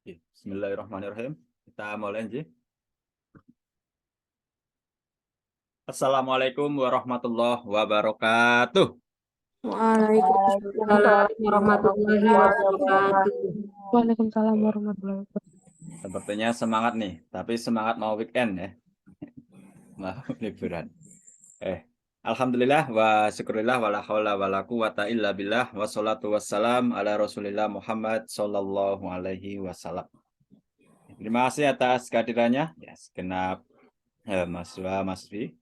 Bismillahirrahmanirrahim. Kita mulai, Ji. Assalamualaikum warahmatullahi wabarakatuh. Waalaikumsalam warahmatullahi wabarakatuh. Waalaikumsalam warahmatullahi wabarakatuh. Sepertinya semangat nih, tapi semangat mau weekend ya. Mau liburan. Alhamdulillah wa syukurillah wa la haula wa la quwata illa billah wa salatu wassalam ala Rasulillah Muhammad sallallahu alaihi wasallam. Terima kasih atas kehadirannya ya segenap mahasiswa-mahasiswi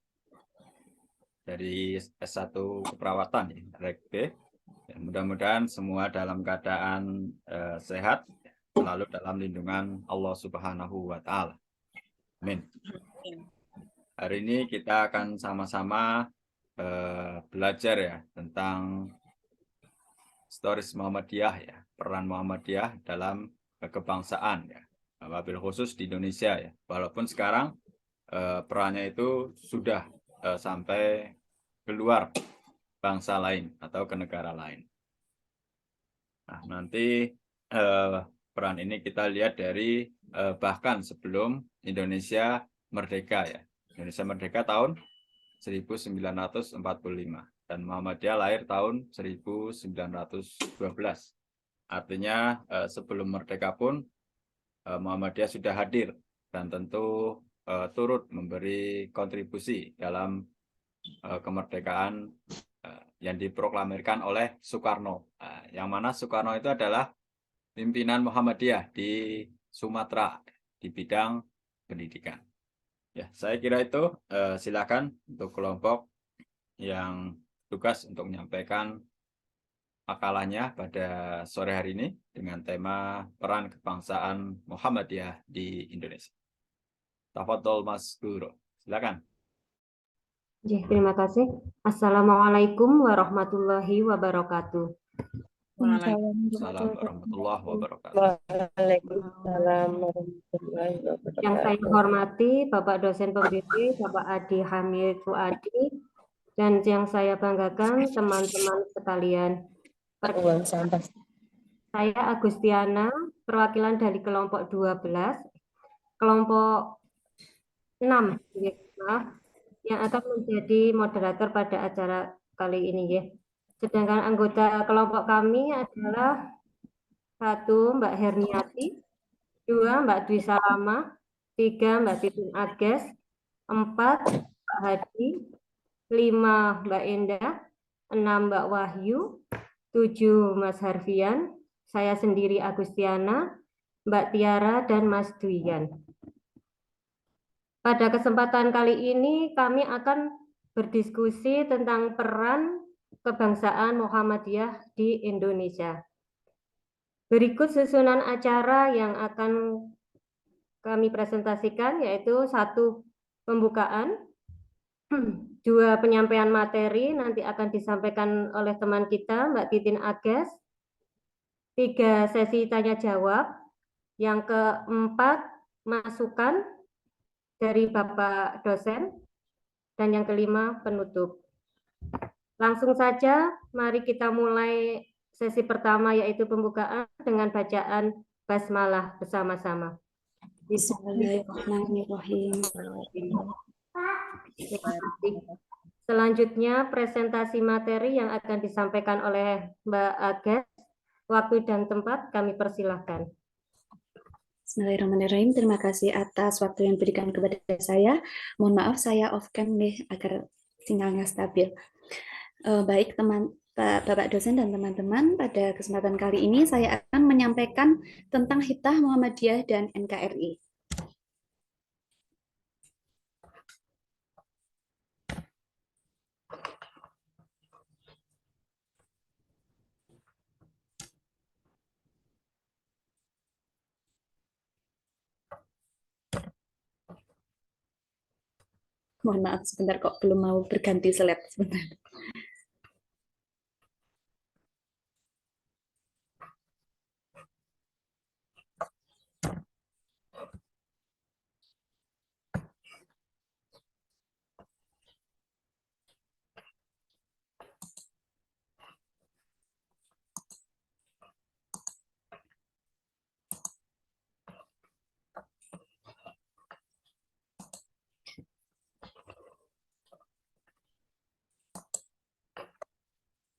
dari S1 Keperawatan ya, Reg B. Ya, mudah-mudahan semua dalam keadaan sehat, selalu dalam lindungan Allah Subhanahu wa Ta'ala. Amin. Hari ini kita akan sama-sama belajar ya tentang historis Muhammadiyah ya, peran Muhammadiyah dalam kebangsaan ya, wabil khusus di Indonesia ya. Walaupun sekarang perannya itu sudah sampai keluar bangsa lain atau ke negara lain. Nah, nanti peran ini kita lihat dari bahkan sebelum Indonesia merdeka ya. Indonesia merdeka tahun 1945 dan Muhammadiyah lahir tahun 1912. Artinya sebelum merdeka pun Muhammadiyah sudah hadir dan tentu turut memberi kontribusi dalam kemerdekaan yang diproklamirkan oleh Soekarno. Yang mana Soekarno itu adalah pimpinan Muhammadiyah di Sumatera di bidang pendidikan. Ya, saya kira itu silakan untuk kelompok yang tugas untuk menyampaikan makalahnya pada sore hari ini dengan tema peran kebangsaan Muhammadiyah di Indonesia. Tafadhol Mas Guru, silakan. Terima kasih. Assalamualaikum warahmatullahi wabarakatuh. Waalaikumsalam warahmatullahi wabarakatuh. Waalaikumsalam warahmatullahi wabarakatuh. Yang saya hormati Bapak dosen pembimbing, Bapak Adi Hamid Fuadi, dan yang saya banggakan teman-teman sekalian. Saya Agustiana, perwakilan dari kelompok 12, kelompok 6, yang akan menjadi moderator pada acara kali ini ya. Sedangkan anggota kelompok kami adalah 1 Mbak Herniati, 2 Mbak Dwi Salama, 3 Mbak Titin Ages, 4 Mbak Hadi, 5 Mbak Endah, 6 Mbak Wahyu, 7 Mas Harfian, saya sendiri Agustiana, Mbak Tiara, dan Mas Dwian. Pada kesempatan kali ini kami akan berdiskusi tentang peran kebangsaan Muhammadiyah di Indonesia. Berikut susunan acara yang akan kami presentasikan, yaitu 1 pembukaan, 2 penyampaian materi nanti akan disampaikan oleh teman kita Mbak Titin Ages, 3 sesi tanya jawab, yang keempat masukan dari Bapak dosen, dan yang kelima penutup. Langsung saja mari kita mulai sesi pertama yaitu pembukaan dengan bacaan basmalah bersama-sama. Bismillahirrahmanirrahim. Selanjutnya presentasi materi yang akan disampaikan oleh Mbak Ages. Waktu dan tempat kami persilahkan. Bismillahirrahmanirrahim. Terima kasih atas waktu yang diberikan kepada saya. Mohon maaf saya off cam nih agar sinyalnya stabil. Baik Bapak dosen dan teman-teman, pada kesempatan kali ini saya akan menyampaikan tentang Hibtah Muhammadiyah dan NKRI. Mohon maaf sebentar kok belum mau berganti slide sebentar.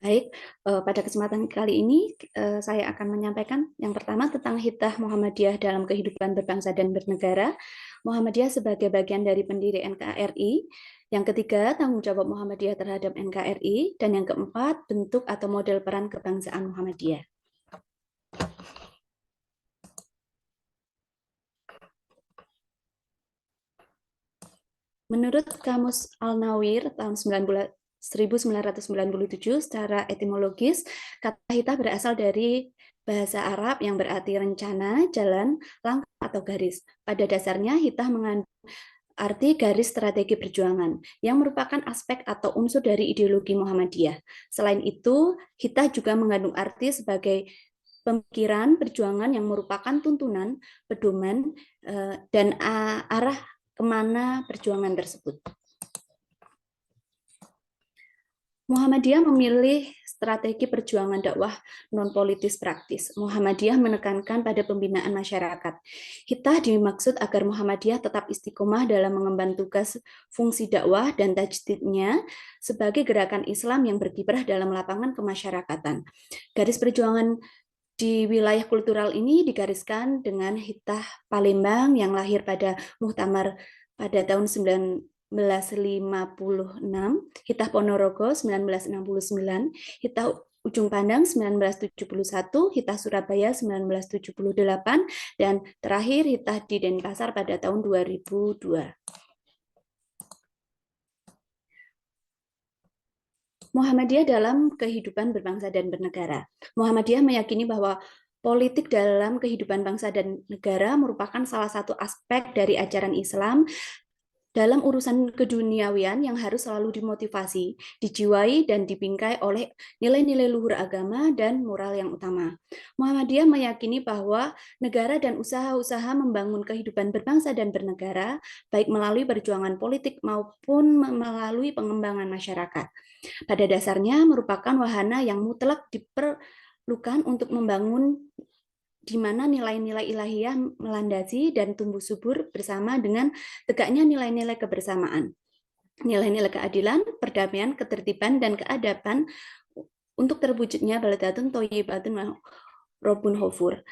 Baik, pada kesempatan kali ini saya akan menyampaikan yang pertama tentang Hitah Muhammadiyah dalam kehidupan berbangsa dan bernegara, Muhammadiyah sebagai bagian dari pendiri NKRI, yang ketiga tanggung jawab Muhammadiyah terhadap NKRI, dan yang keempat bentuk atau model peran kebangsaan Muhammadiyah. Menurut Kamus Al-Nawir tahun 1997, secara etimologis, kata Hitah berasal dari bahasa Arab yang berarti rencana, jalan, langkah, atau garis. Pada dasarnya, Hitah mengandung arti garis strategi perjuangan, yang merupakan aspek atau unsur dari ideologi Muhammadiyah. Selain itu, Hitah juga mengandung arti sebagai pemikiran perjuangan yang merupakan tuntunan, pedoman, dan arah kemana perjuangan tersebut. Muhammadiyah memilih strategi perjuangan dakwah non-politis praktis. Muhammadiyah menekankan pada pembinaan masyarakat. Hitah dimaksud agar Muhammadiyah tetap istiqomah dalam mengemban tugas fungsi dakwah dan tajdidnya sebagai gerakan Islam yang berkiprah dalam lapangan kemasyarakatan. Garis perjuangan di wilayah kultural ini digariskan dengan Hitah Palembang yang lahir pada Muktamar pada tahun 1956, Hitah Ponorogo 1969, Hitah Ujung Pandang 1971, Hitah Surabaya 1978, dan terakhir Hitah di Denpasar pada tahun 2002. Muhammadiyah dalam kehidupan berbangsa dan bernegara. Muhammadiyah meyakini bahwa politik dalam kehidupan bangsa dan negara merupakan salah satu aspek dari ajaran Islam dalam urusan keduniawian yang harus selalu dimotivasi, dijiwai, dan dibingkai oleh nilai-nilai luhur agama dan moral yang utama. Muhammadiyah meyakini bahwa negara dan usaha-usaha membangun kehidupan berbangsa dan bernegara, baik melalui perjuangan politik maupun melalui pengembangan masyarakat, pada dasarnya merupakan wahana yang mutlak diperlukan untuk membangun di mana nilai-nilai ilahiyah melandasi dan tumbuh subur bersama dengan tegaknya nilai-nilai kebersamaan, nilai-nilai keadilan, perdamaian, ketertiban, dan keadaban untuk terwujudnya baladatun thayyibatun Robun Hofur.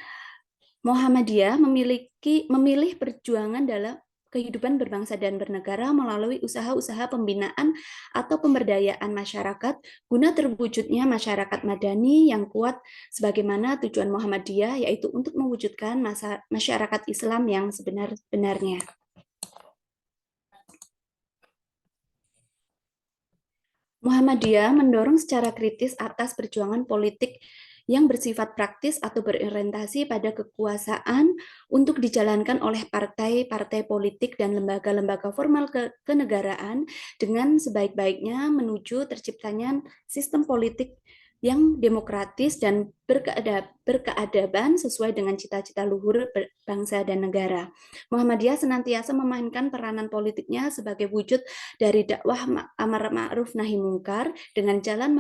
Muhammadiyah memilih perjuangan dalam kehidupan berbangsa dan bernegara melalui usaha-usaha pembinaan atau pemberdayaan masyarakat guna terwujudnya masyarakat madani yang kuat sebagaimana tujuan Muhammadiyah, yaitu untuk mewujudkan masyarakat Islam yang sebenar-benarnya. Muhammadiyah mendorong secara kritis atas perjuangan politik yang bersifat praktis atau berorientasi pada kekuasaan untuk dijalankan oleh partai-partai politik dan lembaga-lembaga formal kenegaraan dengan sebaik-baiknya menuju terciptanya sistem politik yang demokratis dan berkeadaban sesuai dengan cita-cita luhur bangsa dan negara. Muhammadiyah senantiasa memainkan peranan politiknya sebagai wujud dari dakwah amar ma'ruf nahi mungkar dengan jalan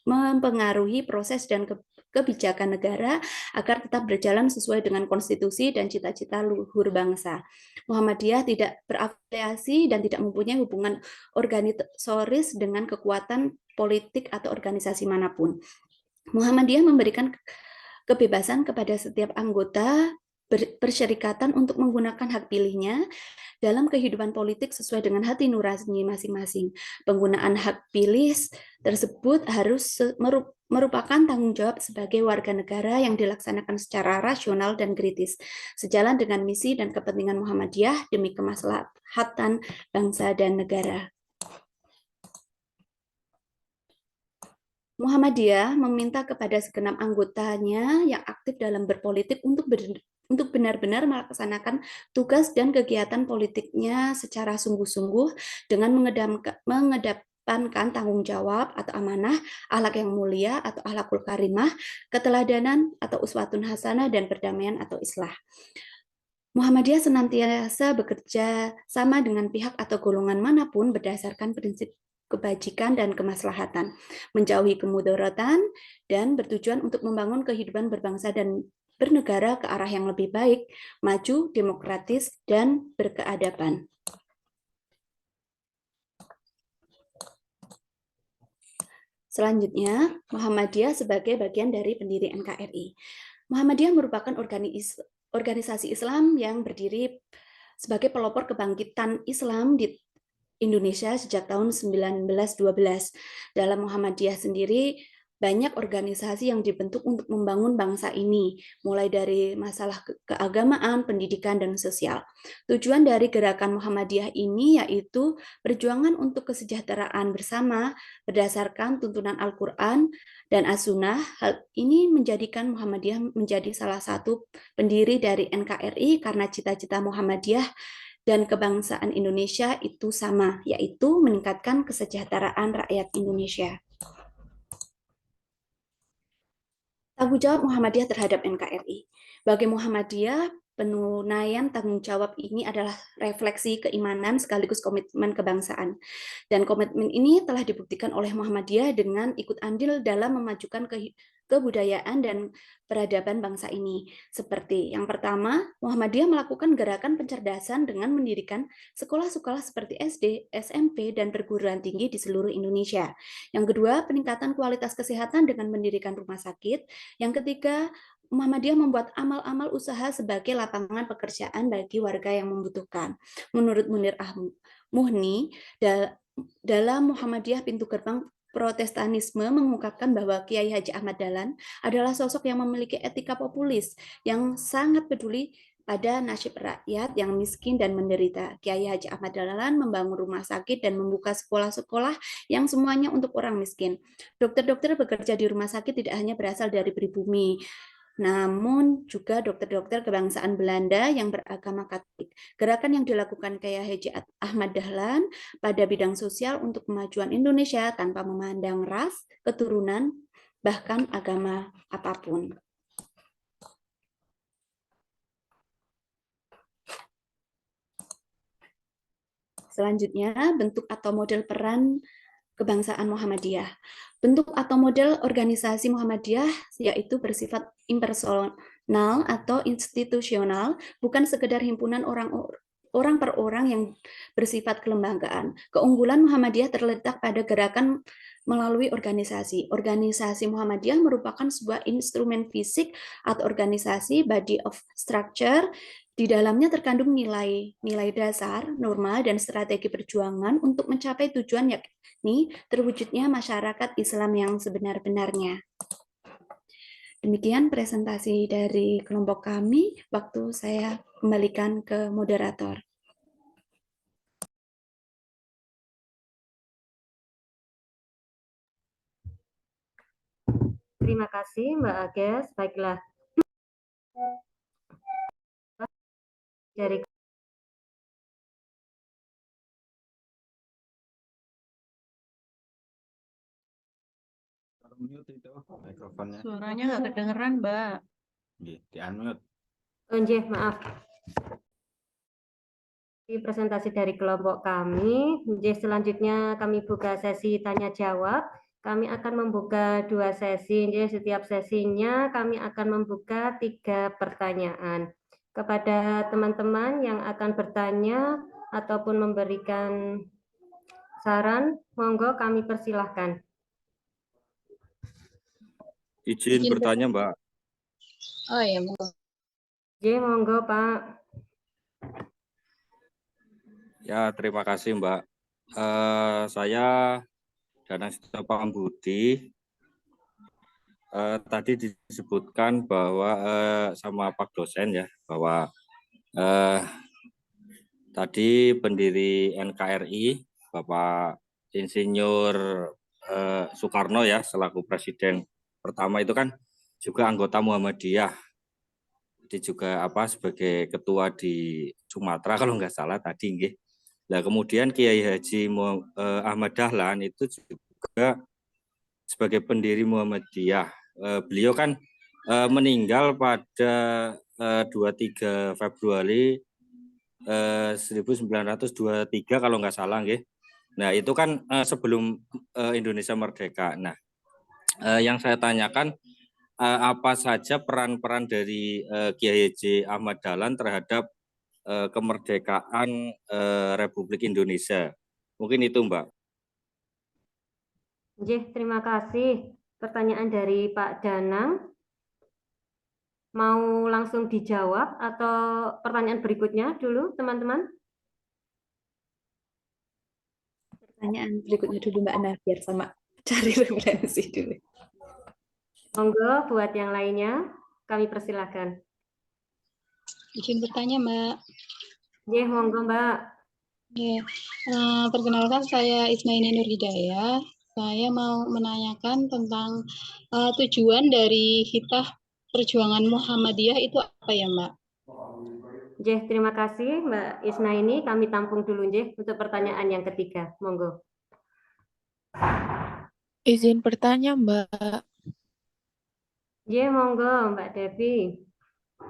mempengaruhi proses dan kebijakan negara agar tetap berjalan sesuai dengan konstitusi dan cita-cita luhur bangsa. Muhammadiyah tidak berafiliasi dan tidak mempunyai hubungan organisatoris dengan kekuatan politik atau organisasi manapun. Muhammadiyah memberikan kebebasan kepada setiap anggota persyarikatan untuk menggunakan hak pilihnya dalam kehidupan politik sesuai dengan hati nurani masing-masing. Penggunaan hak pilih tersebut harus merupakan tanggung jawab sebagai warga negara yang dilaksanakan secara rasional dan kritis, sejalan dengan misi dan kepentingan Muhammadiyah demi kemaslahatan bangsa dan negara. Muhammadiyah meminta kepada segenap anggotanya yang aktif dalam berpolitik untuk benar-benar melaksanakan tugas dan kegiatan politiknya secara sungguh-sungguh dengan mengedepankan tanggung jawab atau amanah, akhlak yang mulia atau akhlakul karimah, keteladanan atau uswatun hasanah, dan perdamaian atau islah. Muhammadiyah senantiasa bekerja sama dengan pihak atau golongan manapun berdasarkan prinsip kebajikan dan kemaslahatan, menjauhi kemudaratan, dan bertujuan untuk membangun kehidupan berbangsa dan bernegara ke arah yang lebih baik, maju, demokratis, dan berkeadaban. Selanjutnya, Muhammadiyah sebagai bagian dari pendiri NKRI. Muhammadiyah merupakan organisasi Islam yang berdiri sebagai pelopor kebangkitan Islam di Indonesia sejak tahun 1912. Dalam Muhammadiyah sendiri, banyak organisasi yang dibentuk untuk membangun bangsa ini, mulai dari masalah keagamaan, pendidikan, dan sosial. Tujuan dari gerakan Muhammadiyah ini yaitu perjuangan untuk kesejahteraan bersama berdasarkan tuntunan Al-Quran dan As-Sunnah. Hal ini menjadikan Muhammadiyah menjadi salah satu pendiri dari NKRI karena cita-cita Muhammadiyah dan kebangsaan Indonesia itu sama, yaitu meningkatkan kesejahteraan rakyat Indonesia. Tanggung jawab Muhammadiyah terhadap NKRI. Bagi Muhammadiyah, penunaian tanggung jawab ini adalah refleksi keimanan sekaligus komitmen kebangsaan. Dan komitmen ini telah dibuktikan oleh Muhammadiyah dengan ikut andil dalam memajukan kebudayaan dan peradaban bangsa ini. Seperti yang pertama, Muhammadiyah melakukan gerakan pencerdasan dengan mendirikan sekolah-sekolah seperti SD, SMP, dan perguruan tinggi di seluruh Indonesia. Yang kedua, peningkatan kualitas kesehatan dengan mendirikan rumah sakit. Yang ketiga, Muhammadiyah membuat amal-amal usaha sebagai lapangan pekerjaan bagi warga yang membutuhkan. Menurut Munir Muhni, dalam Muhammadiyah pintu gerbang Protestanisme mengungkapkan bahwa Kiai Haji Ahmad Dahlan adalah sosok yang memiliki etika populis yang sangat peduli pada nasib rakyat yang miskin dan menderita. Kiai Haji Ahmad Dahlan membangun rumah sakit dan membuka sekolah-sekolah yang semuanya untuk orang miskin. Dokter-dokter bekerja di rumah sakit tidak hanya berasal dari pribumi, namun juga dokter-dokter kebangsaan Belanda yang beragama Katolik. Gerakan yang dilakukan Kiai Haji Ahmad Dahlan pada bidang sosial untuk kemajuan Indonesia tanpa memandang ras, keturunan, bahkan agama apapun. Selanjutnya, bentuk atau model peran kebangsaan Muhammadiyah. Bentuk atau model organisasi Muhammadiyah yaitu bersifat impersonal atau institusional, bukan sekedar himpunan orang per orang yang bersifat kelembagaan. Keunggulan Muhammadiyah terletak pada gerakan melalui organisasi. Organisasi Muhammadiyah merupakan sebuah instrumen fisik atau organisasi body of structure. Di dalamnya terkandung nilai dasar, norma, dan strategi perjuangan untuk mencapai tujuan yakni terwujudnya masyarakat Islam yang sebenar-benarnya. Demikian presentasi dari kelompok kami. Waktu saya kembalikan ke moderator. Terima kasih Mbak Ages. Baiklah. Dari Mute itu mikrofonnya. Suaranya nggak kedengeran, Mbak. Di unmute. Nggih, maaf. Ini presentasi dari kelompok kami. Selanjutnya kami buka sesi tanya jawab. Kami akan membuka 2 sesi. Setiap sesinya kami akan membuka 3 pertanyaan. Kepada teman-teman yang akan bertanya ataupun memberikan saran, monggo kami persilahkan. Izin bertanya, Mbak. Oh ya, monggo. Monggo, Pak. Ya, terima kasih, Mbak. Saya Danang Sita Pambudi. Tadi disebutkan bahwa sama Pak dosen ya, bahwa tadi pendiri NKRI, Bapak Insinyur Soekarno ya, selaku presiden pertama itu kan juga anggota Muhammadiyah. Jadi juga sebagai ketua di Sumatera kalau nggak salah tadi nggih. Nah, kemudian Kiai Haji Ahmad Dahlan itu juga sebagai pendiri Muhammadiyah. Beliau kan meninggal pada 23 Februari 1923 kalau nggak salah nggih. Nah, itu kan sebelum Indonesia merdeka. Nah, yang saya tanyakan apa saja peran-peran dari Kiai Haji Ahmad Dahlan terhadap kemerdekaan Republik Indonesia. Mungkin itu, Mbak. Nggih, terima kasih. Pertanyaan dari Pak Danang. Mau langsung dijawab atau pertanyaan berikutnya dulu, teman-teman? Pertanyaan berikutnya dulu Mbak Ana, biar sama cari referensi dulu. Monggo buat yang lainnya, kami persilahkan. Izin bertanya, Mbak. Nggih, monggo Mbak. Ya, perkenalkan saya Ismaini Nur Hidayah. Saya mau menanyakan tentang tujuan dari Hitah Perjuangan Muhammadiyah itu apa ya, Mbak? Nggih, terima kasih Mbak Isna ini. Kami tampung dulu nggih untuk pertanyaan yang ketiga. Monggo. Izin bertanya, Mbak. Nggih, monggo Mbak Devi.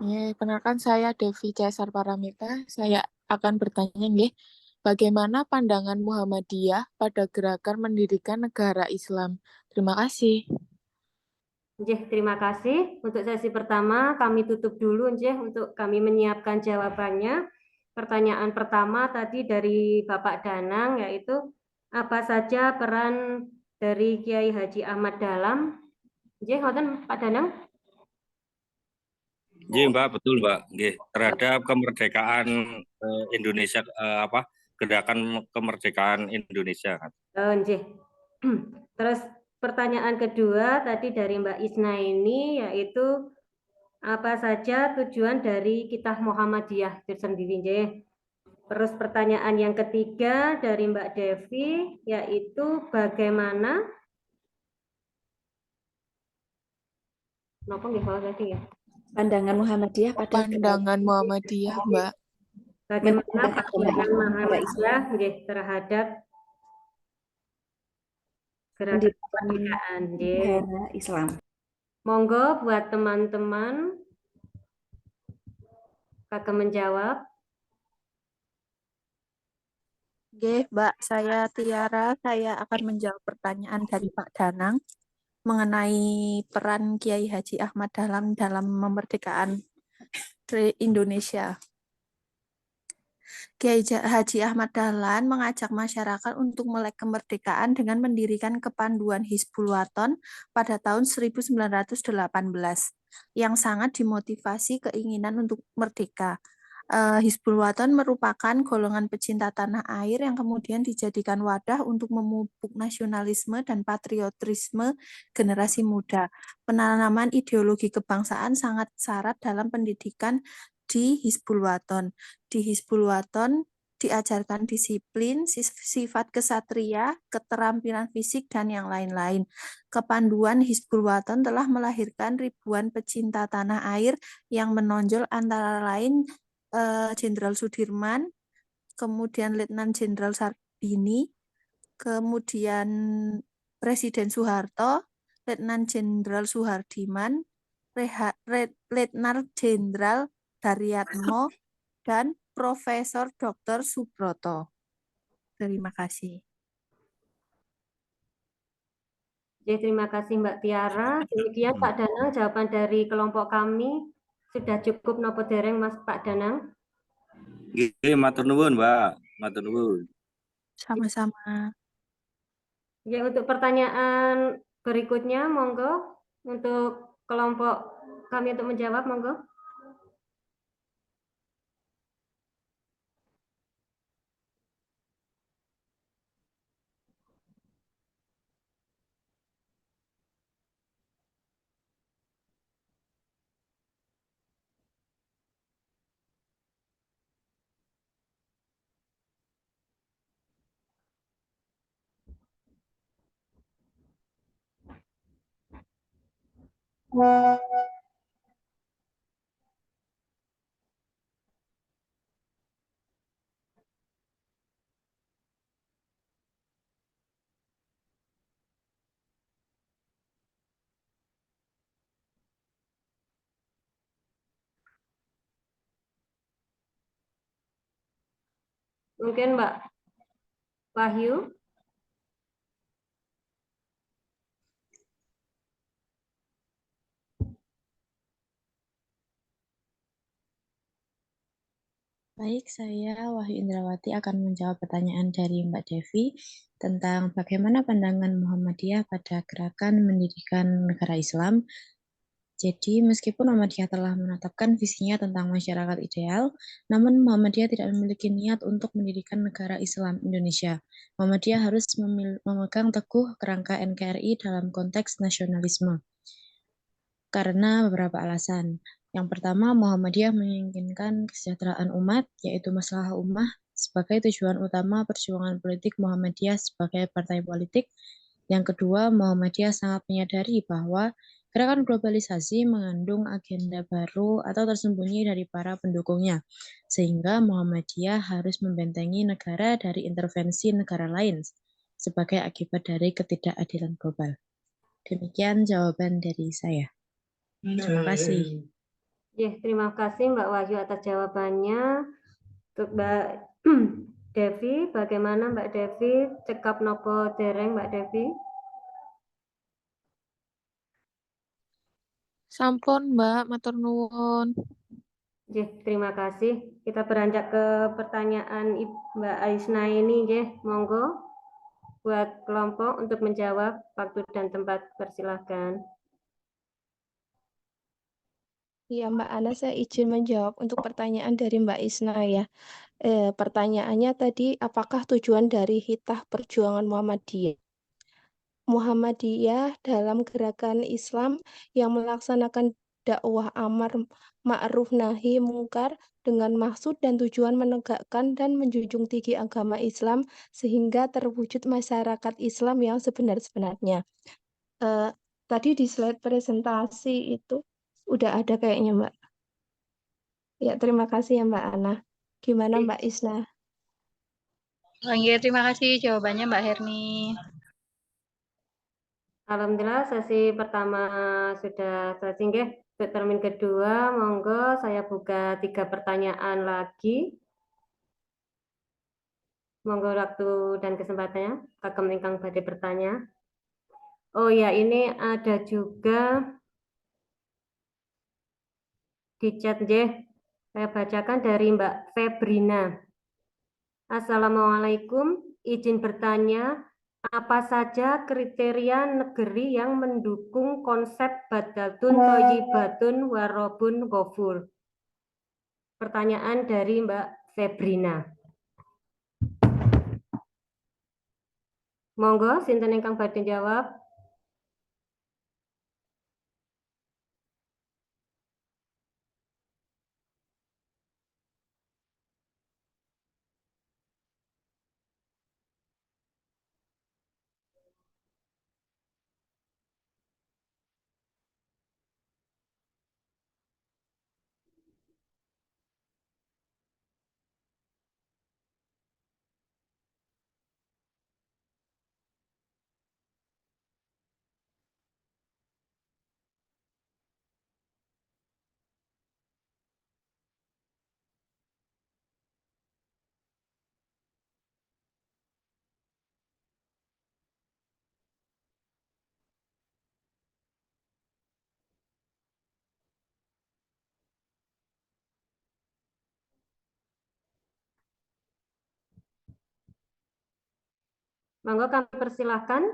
Ya, kenalkan saya Devi Caesar Paramita. Saya akan bertanya, nggih, bagaimana pandangan Muhammadiyah pada gerakan mendirikan negara Islam? Terima kasih. Nggih, terima kasih. Untuk sesi pertama kami tutup dulu nggih untuk kami menyiapkan jawabannya. Pertanyaan pertama tadi dari Bapak Danang yaitu apa saja peran dari Kiai Haji Ahmad Dahlan? Nggih, ngoten Pak Danang? Nggih, Mbak, betul, Mbak. Nggih, terhadap kemerdekaan Indonesia gerakan kemerdekaan Indonesia. Nggih. Terus pertanyaan kedua tadi dari Mbak Isna ini yaitu apa saja tujuan dari Kitab Muhammadiyah itu sendiri nggih. Terus pertanyaan yang ketiga dari Mbak Devi yaitu bagaimana napa nggih kalau tadi ya? Pandangan Muhammadiyah pada Pandangan Muhammadiyah, Mbak. Bagaimana agama pandangan Islam, Muhammadiyah nggih terhadap gerakan mendirikan kemerdekaan nggih. negara Islam. Monggo buat teman-teman Kakak menjawab. Oke, Mbak, saya Tiara. Saya akan menjawab pertanyaan dari Pak Danang mengenai peran Kiai Haji Ahmad Dahlan dalam kemerdekaan Indonesia. Kiai Haji Ahmad Dahlan mengajak masyarakat untuk melek kemerdekaan dengan mendirikan Kepanduan Hizbul Wathon pada tahun 1918 yang sangat dimotivasi keinginan untuk merdeka. Hizbul Wathon merupakan golongan pecinta tanah air yang kemudian dijadikan wadah untuk memupuk nasionalisme dan patriotisme generasi muda. Penanaman ideologi kebangsaan sangat syarat dalam pendidikan di Hizbul Wathon. Di Hizbul Wathon diajarkan disiplin, sifat kesatria, keterampilan fisik, dan yang lain-lain. Kepanduan Hizbul Wathon telah melahirkan ribuan pecinta tanah air yang menonjol antara lain Jenderal Sudirman, kemudian Letnan Jenderal Sarbini, kemudian Presiden Soeharto, Letnan Jenderal Soehardiman, Letnan Jenderal Daryatmo, dan Profesor Dr. Subroto. Terima kasih. Terima kasih Mbak Tiara. Demikian Pak Danang jawaban dari kelompok kami. Sudah cukup nopo dereng Mas Pak Danang? Nggih, matur nuwun, Mbak. Matur nuwun. Sama-sama. Ya, untuk pertanyaan berikutnya, monggo untuk kelompok kami untuk menjawab, monggo. Mungkin Mbak Wahyu. Baik, saya Wahyu Indrawati akan menjawab pertanyaan dari Mbak Devi tentang bagaimana pandangan Muhammadiyah pada gerakan mendirikan negara Islam. Jadi, meskipun Muhammadiyah telah menetapkan visinya tentang masyarakat ideal, namun Muhammadiyah tidak memiliki niat untuk mendirikan negara Islam Indonesia. Muhammadiyah harus memegang teguh kerangka NKRI dalam konteks nasionalisme karena beberapa alasan. Yang pertama, Muhammadiyah menginginkan kesejahteraan umat, yaitu masalah ummah, sebagai tujuan utama perjuangan politik Muhammadiyah sebagai partai politik. Yang kedua, Muhammadiyah sangat menyadari bahwa gerakan globalisasi mengandung agenda baru atau tersembunyi dari para pendukungnya, sehingga Muhammadiyah harus membentengi negara dari intervensi negara lain sebagai akibat dari ketidakadilan global. Demikian jawaban dari saya. Terima kasih. Terima kasih Mbak Wahyu atas jawabannya. Untuk Mbak Devi, bagaimana Mbak Devi? Cekap nopo dereng Mbak Devi? Sampun, Mbak, matur nuwun. Terima kasih. Kita beranjak ke pertanyaan Mbak Aisna ini, monggo buat kelompok untuk menjawab. Waktu dan tempat persilahkan. Iya, Mbak Ana, saya izin menjawab untuk pertanyaan dari Mbak Isna ya. Pertanyaannya tadi, apakah tujuan dari Hitah Perjuangan Muhammadiyah dalam gerakan Islam yang melaksanakan dakwah amar ma'ruf nahi mungkar dengan maksud dan tujuan menegakkan dan menjunjung tinggi agama Islam sehingga terwujud masyarakat Islam yang sebenar-benarnya. Tadi di slide presentasi itu udah ada kayaknya, Mbak. Ya, terima kasih ya Mbak Ana. Gimana Mbak Isna? Terima kasih jawabannya Mbak Herni. Alhamdulillah sesi pertama sudah selesai, nggih. Untuk termin kedua, monggo saya buka 3 pertanyaan lagi. Monggo waktu dan kesempatannya, kagem ingkang badhe bertanya. Oh ya, ini ada juga di chat, nggih. Saya bacakan dari Mbak Febrina. Assalamualaikum, izin bertanya, apa saja kriteria negeri yang mendukung konsep Baldatun Thayyibatun Warobun Ghafur? Pertanyaan dari Mbak Febrina. Monggo, sinten ingkang badhe jawab? Monggo kami persilahkan.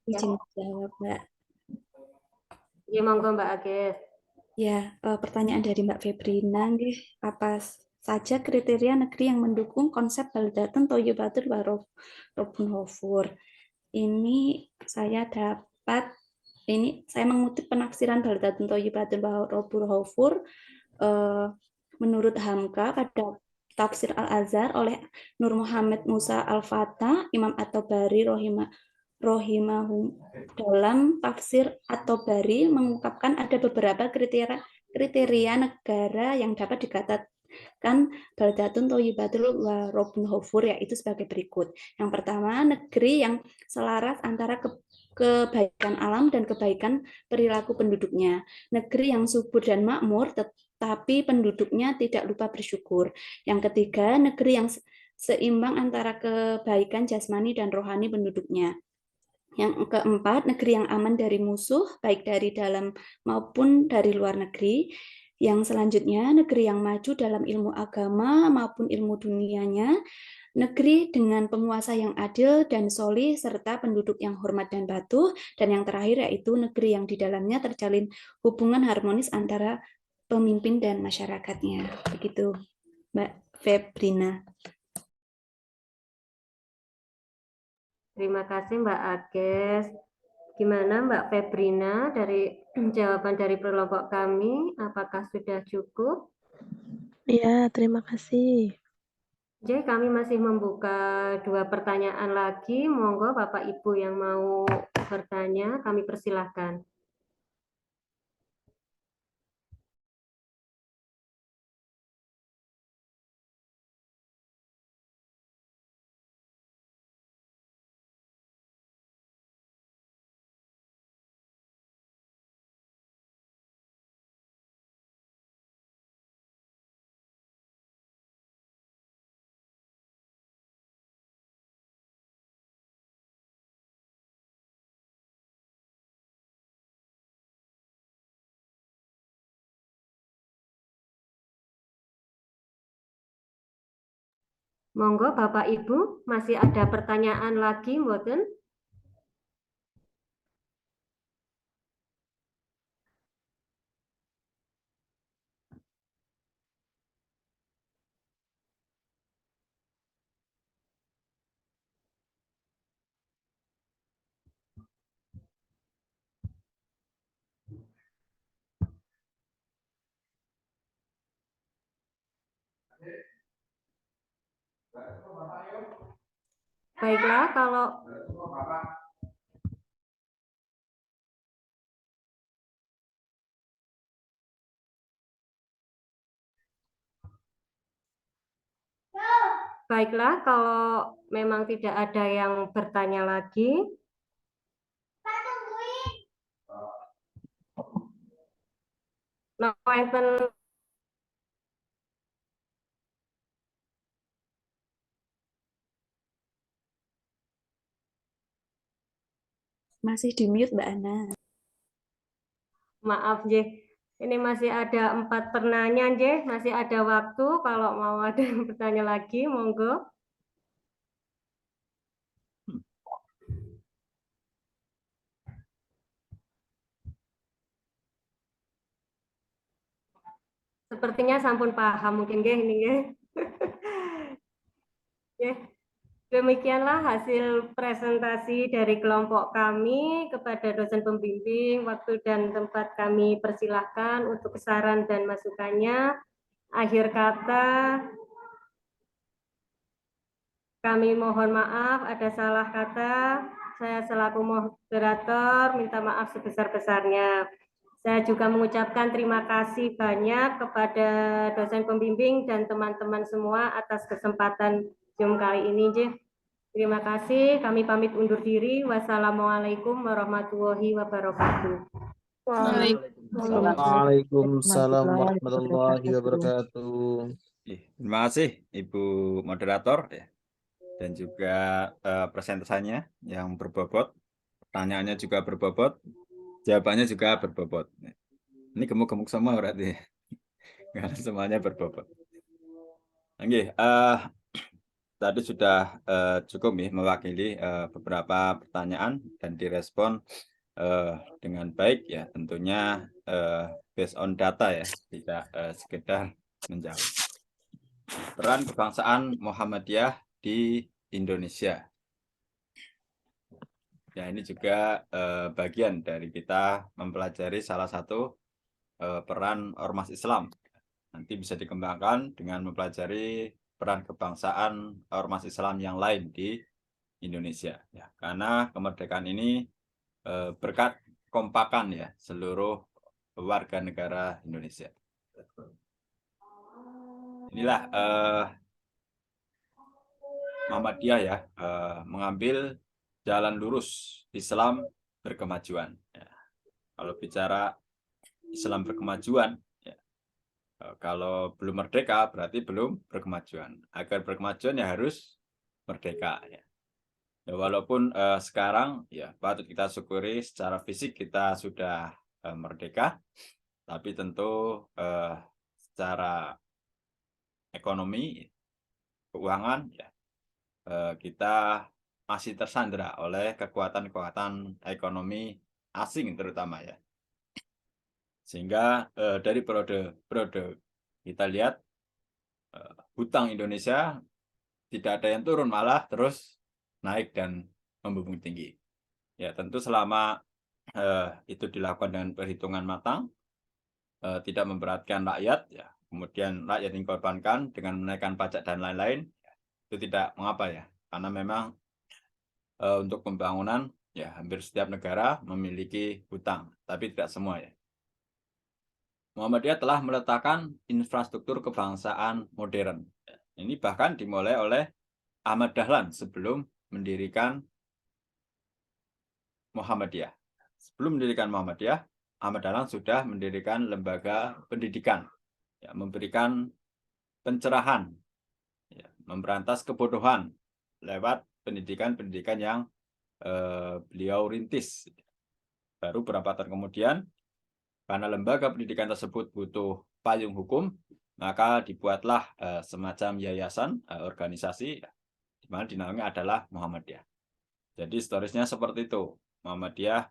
Izin jawab, Mbak. Ya, monggo Mbak Agnes. Ya, pertanyaan dari Mbak Febrina, nggih, apa saja kriteria negeri yang mendukung konsep Baldatun Thayyibatun Warobun Ghafur? Ini saya mengutip penafsiran Baldatun Thayyibatun Warobun Ghafur menurut Hamka pada tafsir Al-Azhar oleh Nur Muhammad Musa Al-Fatah, Imam At-Tabari Rohimahum dalam tafsir At-Tabari mengungkapkan ada beberapa kriteria negara yang dapat dikatakan Baldatun Thayyibatun Warobun Ghafur, yaitu sebagai berikut. Yang pertama, negeri yang selaras antara kebaikan alam dan kebaikan perilaku penduduknya. Negeri yang subur dan makmur tapi penduduknya tidak lupa bersyukur. Yang ketiga, negeri yang seimbang antara kebaikan jasmani dan rohani penduduknya. Yang keempat, negeri yang aman dari musuh, baik dari dalam maupun dari luar negeri. Yang selanjutnya, negeri yang maju dalam ilmu agama maupun ilmu dunianya, negeri dengan penguasa yang adil dan solih, serta penduduk yang hormat dan patuh. Dan yang terakhir yaitu negeri yang di dalamnya terjalin hubungan harmonis antara pemimpin dan masyarakatnya. Begitu, Mbak Febrina. Terima kasih Mbak Agnes. Gimana Mbak Febrina dari jawaban dari kelompok kami? Apakah sudah cukup? Iya, terima kasih. Jadi kami masih membuka 2 pertanyaan lagi. Monggo Bapak Ibu yang mau bertanya, kami persilahkan. Monggo Bapak Ibu, masih ada pertanyaan lagi, mboten? Baiklah, kalau memang tidak ada yang bertanya lagi, Masih di mute, Mbak Ana. maaf Jeh. Ini masih ada 4 penanya Jeh, masih ada waktu kalau mau ada yang bertanya lagi, monggo. Sepertinya sampun paham mungkin Jeh ini Jeh. Jeh. Demikianlah hasil presentasi dari kelompok kami kepada dosen pembimbing. Waktu dan tempat kami persilahkan untuk saran dan masukannya. Akhir kata, kami mohon maaf ada salah kata. Saya selaku moderator minta maaf sebesar-besarnya. Saya juga mengucapkan terima kasih banyak kepada dosen pembimbing dan teman-teman semua atas kesempatan Zoom kali ini. Terima kasih, kami pamit undur diri. Wassalamualaikum warahmatullahi wabarakatuh. Waalaikumsalam warahmatullahi wabarakatuh. Terima kasih Ibu Moderator ya. Dan juga presentasinya yang berbobot, pertanyaannya juga berbobot, jawabannya juga berbobot. Ini gemuk-gemuk semua berarti, karena semuanya berbobot. Oke, tadi sudah cukup nih mewakili beberapa pertanyaan dan direspon dengan baik ya, tentunya based on data ya, tidak sekedar menjawab. Peran kebangsaan Muhammadiyah di Indonesia. Ya, ini juga bagian dari kita mempelajari salah satu peran ormas Islam. Nanti bisa dikembangkan dengan mempelajari peran kebangsaan ormas Islam yang lain di Indonesia. Ya, karena kemerdekaan ini berkat kompakan ya seluruh warga negara Indonesia. Inilah Muhammadiyah ya, mengambil jalan lurus Islam berkemajuan. Ya. Kalau bicara Islam berkemajuan, ya, kalau belum merdeka berarti belum berkemajuan. Agar berkemajuan ya harus merdeka. Ya. Ya, walaupun sekarang ya patut kita syukuri secara fisik kita sudah merdeka, tapi tentu secara ekonomi, keuangan ya kita masih tersandera oleh kekuatan-kekuatan ekonomi asing terutama ya. Sehingga dari periode kita lihat hutang Indonesia tidak ada yang turun, malah terus naik dan membumbung tinggi. Ya, tentu selama itu dilakukan dengan perhitungan matang, tidak memberatkan rakyat, ya, kemudian rakyat dikorbankan dengan menaikkan pajak dan lain-lain, itu tidak mengapa ya, karena memang untuk pembangunan ya hampir setiap negara memiliki hutang, tapi tidak semua ya. Muhammadiyah telah meletakkan infrastruktur kebangsaan modern. Ini bahkan dimulai oleh Ahmad Dahlan sebelum mendirikan Muhammadiyah. Sebelum mendirikan Muhammadiyah, Ahmad Dahlan sudah mendirikan lembaga pendidikan, ya, memberikan pencerahan, ya, memberantas kebodohan lewat pendidikan-pendidikan yang beliau rintis. Baru beberapa tahun kemudian, karena lembaga pendidikan tersebut butuh payung hukum, maka dibuatlah semacam yayasan, organisasi, di mana dinamanya adalah Muhammadiyah. Jadi historisnya seperti itu. Muhammadiyah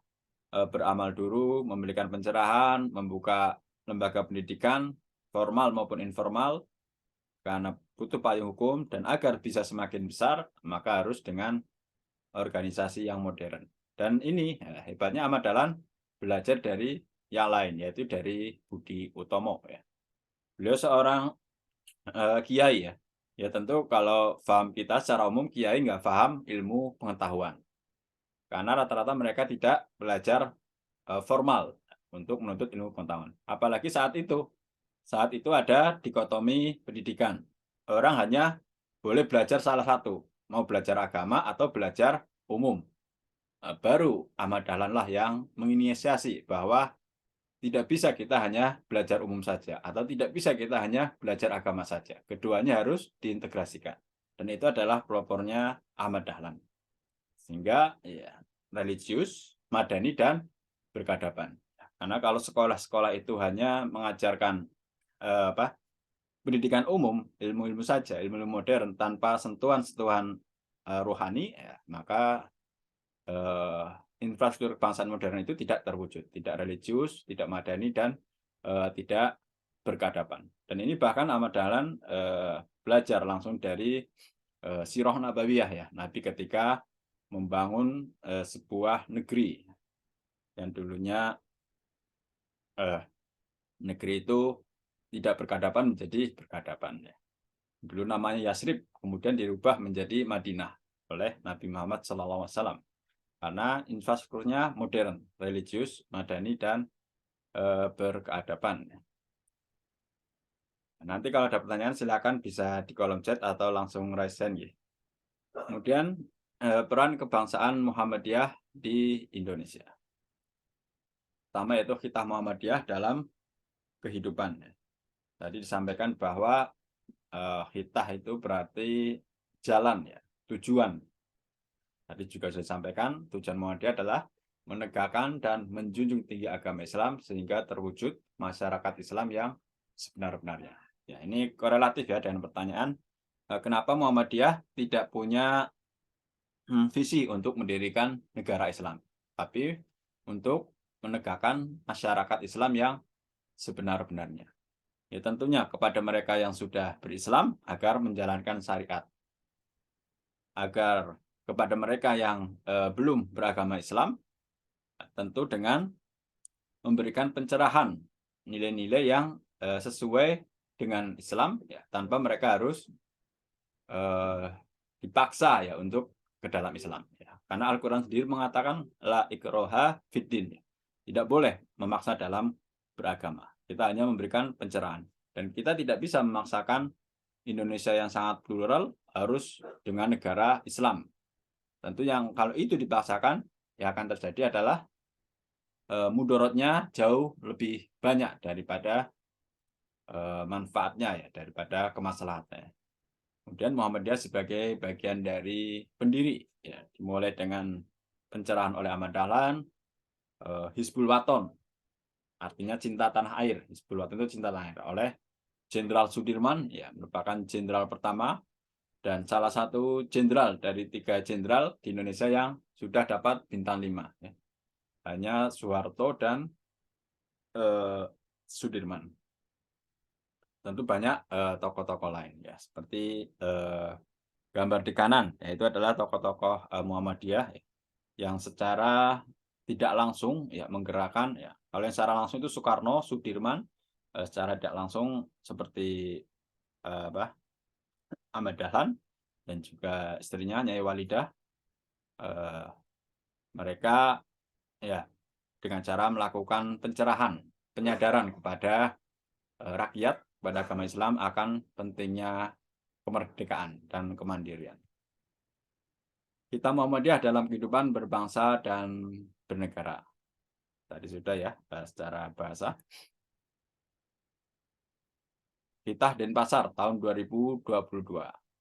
beramal dulu, memberikan pencerahan, membuka lembaga pendidikan, formal maupun informal, karena butuh payung hukum, dan agar bisa semakin besar, maka harus dengan organisasi yang modern. Dan ini hebatnya Ahmad Dahlan belajar dari yang lain, yaitu dari Budi Utomo. Ya. Beliau seorang kiai ya. Ya tentu kalau paham kita secara umum kiai nggak paham ilmu pengetahuan. Karena rata-rata mereka tidak belajar formal untuk menuntut ilmu pengetahuan. Apalagi saat itu ada dikotomi pendidikan. Orang hanya boleh belajar salah satu, mau belajar agama atau belajar umum. Baru Ahmad Dahlan lah yang menginisiasi bahwa tidak bisa kita hanya belajar umum saja, atau tidak bisa kita hanya belajar agama saja. Keduanya harus diintegrasikan. Dan itu adalah pelopornya Ahmad Dahlan. Sehingga ya, religius, madani, dan berkeadaban. Karena kalau sekolah-sekolah itu hanya mengajarkan pendidikan umum, ilmu-ilmu saja, ilmu-ilmu modern, tanpa sentuhan-sentuhan rohani, ya, maka infrastruktur kebangsaan modern itu tidak terwujud, tidak religius, tidak madani, dan tidak berkeadaban. Dan ini bahkan Ahmad Dahlan belajar langsung dari Sirah Nabawiyah ya, Nabi ketika membangun sebuah negeri yang dulunya negeri itu tidak berkeadaban menjadi berkeadaban ya. Dulu namanya Yasrib, kemudian dirubah menjadi Madinah oleh Nabi Muhammad SAW. Karena infrastrukturnya modern, religius, madani, dan berkeadaban. Nanti kalau ada pertanyaan silakan bisa di kolom chat atau langsung raise hand. Ya. Kemudian peran kebangsaan Muhammadiyah di Indonesia. Pertama yaitu khitah Muhammadiyah dalam kehidupan. Tadi disampaikan bahwa khitah itu berarti jalan, ya, tujuan. Tadi juga saya sampaikan, tujuan Muhammadiyah adalah menegakkan dan menjunjung tinggi agama Islam sehingga terwujud masyarakat Islam yang sebenar-benarnya. Ya, ini korelatif ya dengan pertanyaan, kenapa Muhammadiyah tidak punya visi untuk mendirikan negara Islam, tapi untuk menegakkan masyarakat Islam yang sebenar-benarnya. Ya, tentunya kepada mereka yang sudah berislam agar menjalankan syariat. Agar kepada mereka yang belum beragama Islam, tentu dengan memberikan pencerahan nilai-nilai yang sesuai dengan Islam, ya, tanpa mereka harus dipaksa ya untuk ke dalam Islam. Ya. Karena Al-Quran sendiri mengatakan la ikroha fiddin, ya. Tidak boleh memaksa dalam beragama. Kita hanya memberikan pencerahan. Dan kita tidak bisa memaksakan Indonesia yang sangat plural harus dengan negara Islam. Tentu yang kalau itu dipaksakan, yang akan terjadi adalah mudorotnya jauh lebih banyak daripada manfaatnya ya, daripada kemaslahatnya. Kemudian Muhammadiyah sebagai bagian dari pendiri, ya, dimulai dengan pencerahan oleh Ahmad Dahlan, Hizbul Waton, artinya cinta tanah air. Hizbul Waton itu cinta tanah air, oleh Jenderal Sudirman, ya, merupakan jenderal pertama dan salah satu jenderal dari 3 jenderal di Indonesia yang sudah dapat bintang 5. Ya. Hanya Soeharto dan Sudirman. Tentu banyak tokoh-tokoh lain, ya, seperti gambar di kanan, yaitu adalah tokoh-tokoh Muhammadiyah yang secara tidak langsung, ya, menggerakkan, ya. Kalau yang secara langsung itu Soekarno, Sudirman, secara tidak langsung seperti Ahmad Dahlan dan juga istrinya Nyai Walidah. Mereka, ya, dengan cara melakukan pencerahan, penyadaran kepada rakyat, pada agama Islam akan pentingnya kemerdekaan dan kemandirian. Kita Muhammadiyah dalam kehidupan berbangsa dan bernegara. Tadi sudah, ya, secara bahasa. Kitah Denpasar tahun 2022.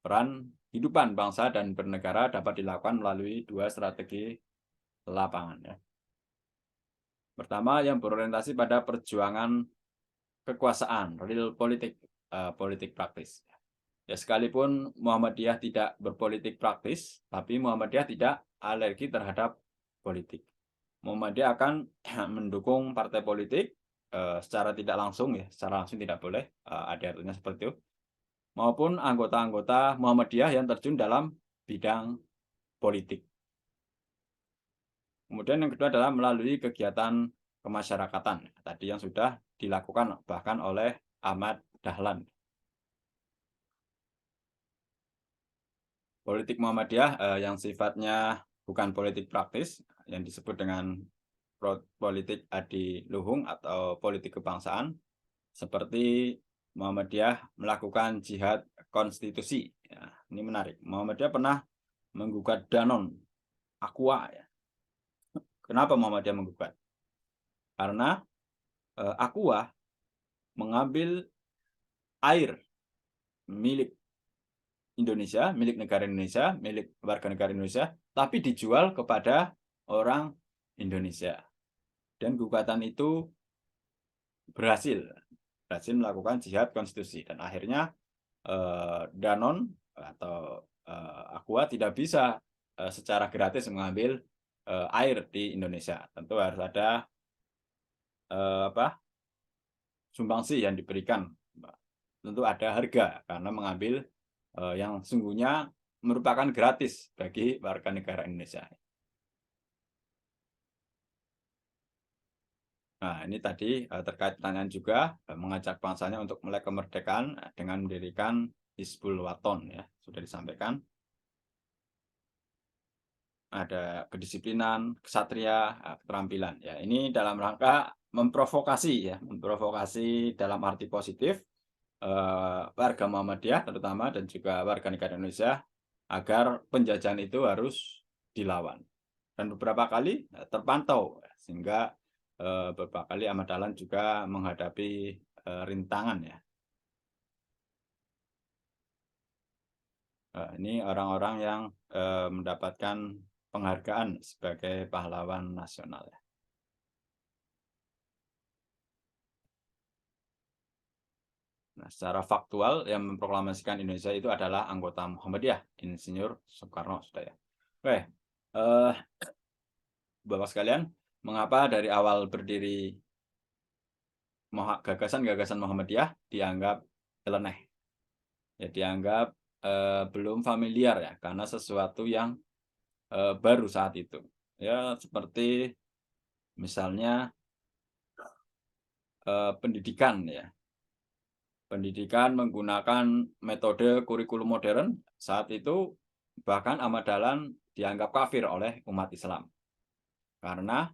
Peran kehidupan bangsa dan bernegara dapat dilakukan melalui 2 strategi lapangan, ya. Pertama, yang berorientasi pada perjuangan kekuasaan, real politik, politik praktis. Ya, sekalipun Muhammadiyah tidak berpolitik praktis, tapi Muhammadiyah tidak alergi terhadap politik. Muhammadiyah akan mendukung partai politik secara tidak langsung, ya, secara langsung tidak boleh, ada aturannya seperti itu, maupun anggota-anggota Muhammadiyah yang terjun dalam bidang politik. Kemudian yang kedua adalah melalui kegiatan kemasyarakatan, tadi yang sudah dilakukan bahkan oleh Ahmad Dahlan. Politik Muhammadiyah yang sifatnya bukan politik praktis, yang disebut dengan politik adiluhung atau politik kebangsaan, seperti Muhammadiyah melakukan jihad konstitusi. Ya, ini menarik. Muhammadiyah pernah menggugat Danon, Aqua. Ya. Kenapa Muhammadiyah menggugat? Karena Aqua mengambil air milik Indonesia, milik negara Indonesia, milik warga negara Indonesia, tapi dijual kepada orang Indonesia. Dan gugatan itu berhasil melakukan jihad konstitusi, dan akhirnya Danon atau Aqua tidak bisa secara gratis mengambil air di Indonesia. Tentu harus ada sumbangsi yang diberikan. Tentu ada harga karena mengambil yang sungguhnya merupakan gratis bagi warga negara Indonesia. Nah, ini tadi terkait pertanyaan juga, mengajak bangsanya untuk melek kemerdekaan dengan mendirikan Hizbul Waton, ya, sudah disampaikan. Ada kedisiplinan, kesatria, keterampilan. Ya, ini dalam rangka memprovokasi, ya, memprovokasi dalam arti positif warga Muhammadiyah terutama dan juga warga negara Indonesia agar penjajahan itu harus dilawan. Dan beberapa kali terpantau, sehingga beberapa kali Ahmad Dahlan juga menghadapi rintangan, ya. Ini orang-orang yang mendapatkan penghargaan sebagai pahlawan nasional, ya. Nah, secara faktual yang memproklamasikan Indonesia itu adalah anggota Muhammadiyah, Insinyur Soekarno, sudah, ya. Oke, Bapak sekalian, mengapa dari awal berdiri gagasan-gagasan Muhammadiyah dianggap nyeleneh? Ya, dianggap belum familiar, ya, karena sesuatu yang baru saat itu. Ya, seperti misalnya pendidikan, ya. Pendidikan menggunakan metode kurikulum modern saat itu, bahkan Ahmad Dahlan dianggap kafir oleh umat Islam karena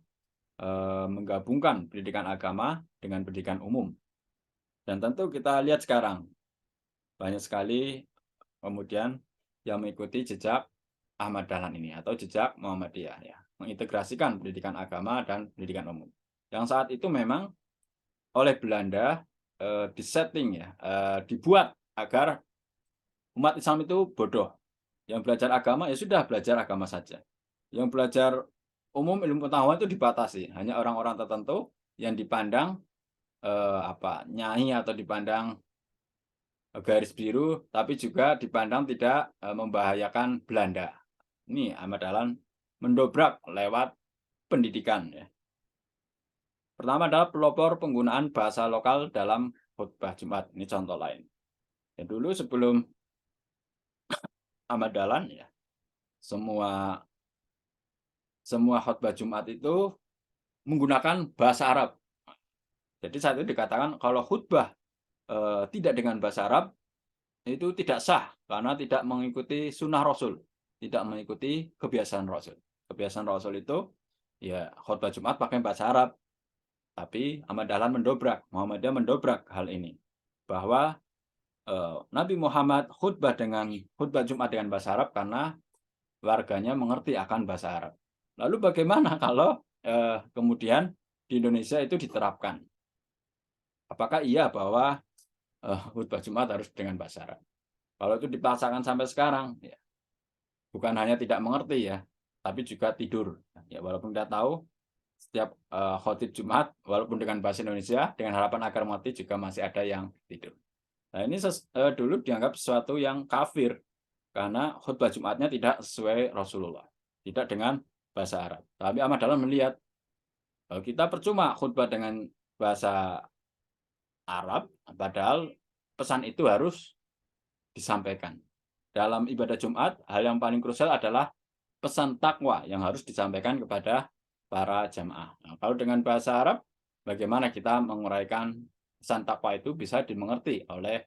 menggabungkan pendidikan agama dengan pendidikan umum. Dan tentu kita lihat sekarang banyak sekali kemudian yang mengikuti jejak Ahmad Dahlan ini atau jejak Muhammadiyah, ya, mengintegrasikan pendidikan agama dan pendidikan umum. Yang saat itu memang oleh Belanda disetting, ya, dibuat agar umat Islam itu bodoh. Yang belajar agama ya sudah belajar agama saja. Yang belajar umum ilmu pengetahuan itu dibatasi, hanya orang-orang tertentu yang dipandang nyai atau dipandang garis biru, tapi juga dipandang tidak membahayakan Belanda. Ini Ahmad Dahlan mendobrak lewat pendidikan. Ya. Pertama adalah pelopor penggunaan bahasa lokal dalam khutbah Jumat. Ini contoh lain. Ya, dulu sebelum Ahmad Dahlan, ya, semua khutbah Jumat itu menggunakan bahasa Arab. Jadi saat itu dikatakan kalau khutbah tidak dengan bahasa Arab itu tidak sah karena tidak mengikuti sunnah Rasul, tidak mengikuti kebiasaan Rasul. Kebiasaan Rasul itu ya khutbah Jumat pakai bahasa Arab. Tapi Ahmad Dahlan Muhammadiyah mendobrak hal ini, bahwa Nabi Muhammad khutbah Jumat dengan bahasa Arab karena warganya mengerti akan bahasa Arab. Lalu bagaimana kalau kemudian di Indonesia itu diterapkan? Apakah iya bahwa khutbah Jumat harus dengan bahasa Arab? Kalau itu dipaksakan sampai sekarang, ya, bukan hanya tidak mengerti ya, tapi juga tidur. Ya, walaupun kita tahu setiap khotib Jumat, walaupun dengan bahasa Indonesia, dengan harapan agar mati juga masih ada yang tidur. Nah ini dulu dianggap sesuatu yang kafir, karena khutbah Jumatnya tidak sesuai Rasulullah, tidak dengan bahasa Arab. Tapi Ahmad Dahlan melihat, kita percuma khutbah dengan bahasa Arab, padahal pesan itu harus disampaikan. Dalam ibadah Jumat, hal yang paling krusial adalah pesan takwa yang harus disampaikan kepada para jamaah. Nah, kalau dengan bahasa Arab, bagaimana kita menguraikan pesan takwa itu bisa dimengerti oleh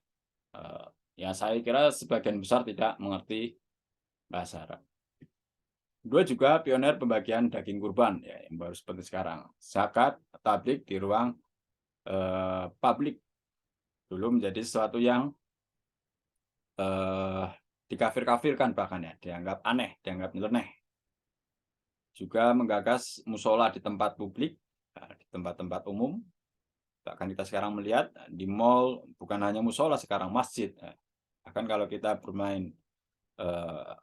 ya saya kira sebagian besar tidak mengerti bahasa Arab. Kedua juga pionir pembagian daging kurban ya, yang baru seperti sekarang. Zakat, tablik di ruang publik dulu menjadi sesuatu yang dikafir-kafirkan bahkan ya, dianggap aneh, dianggap nyeleneh. Juga menggagas musola di tempat publik, di tempat-tempat umum. Bahkan kita sekarang melihat di mall bukan hanya musola sekarang, masjid. Bahkan kalau kita bermain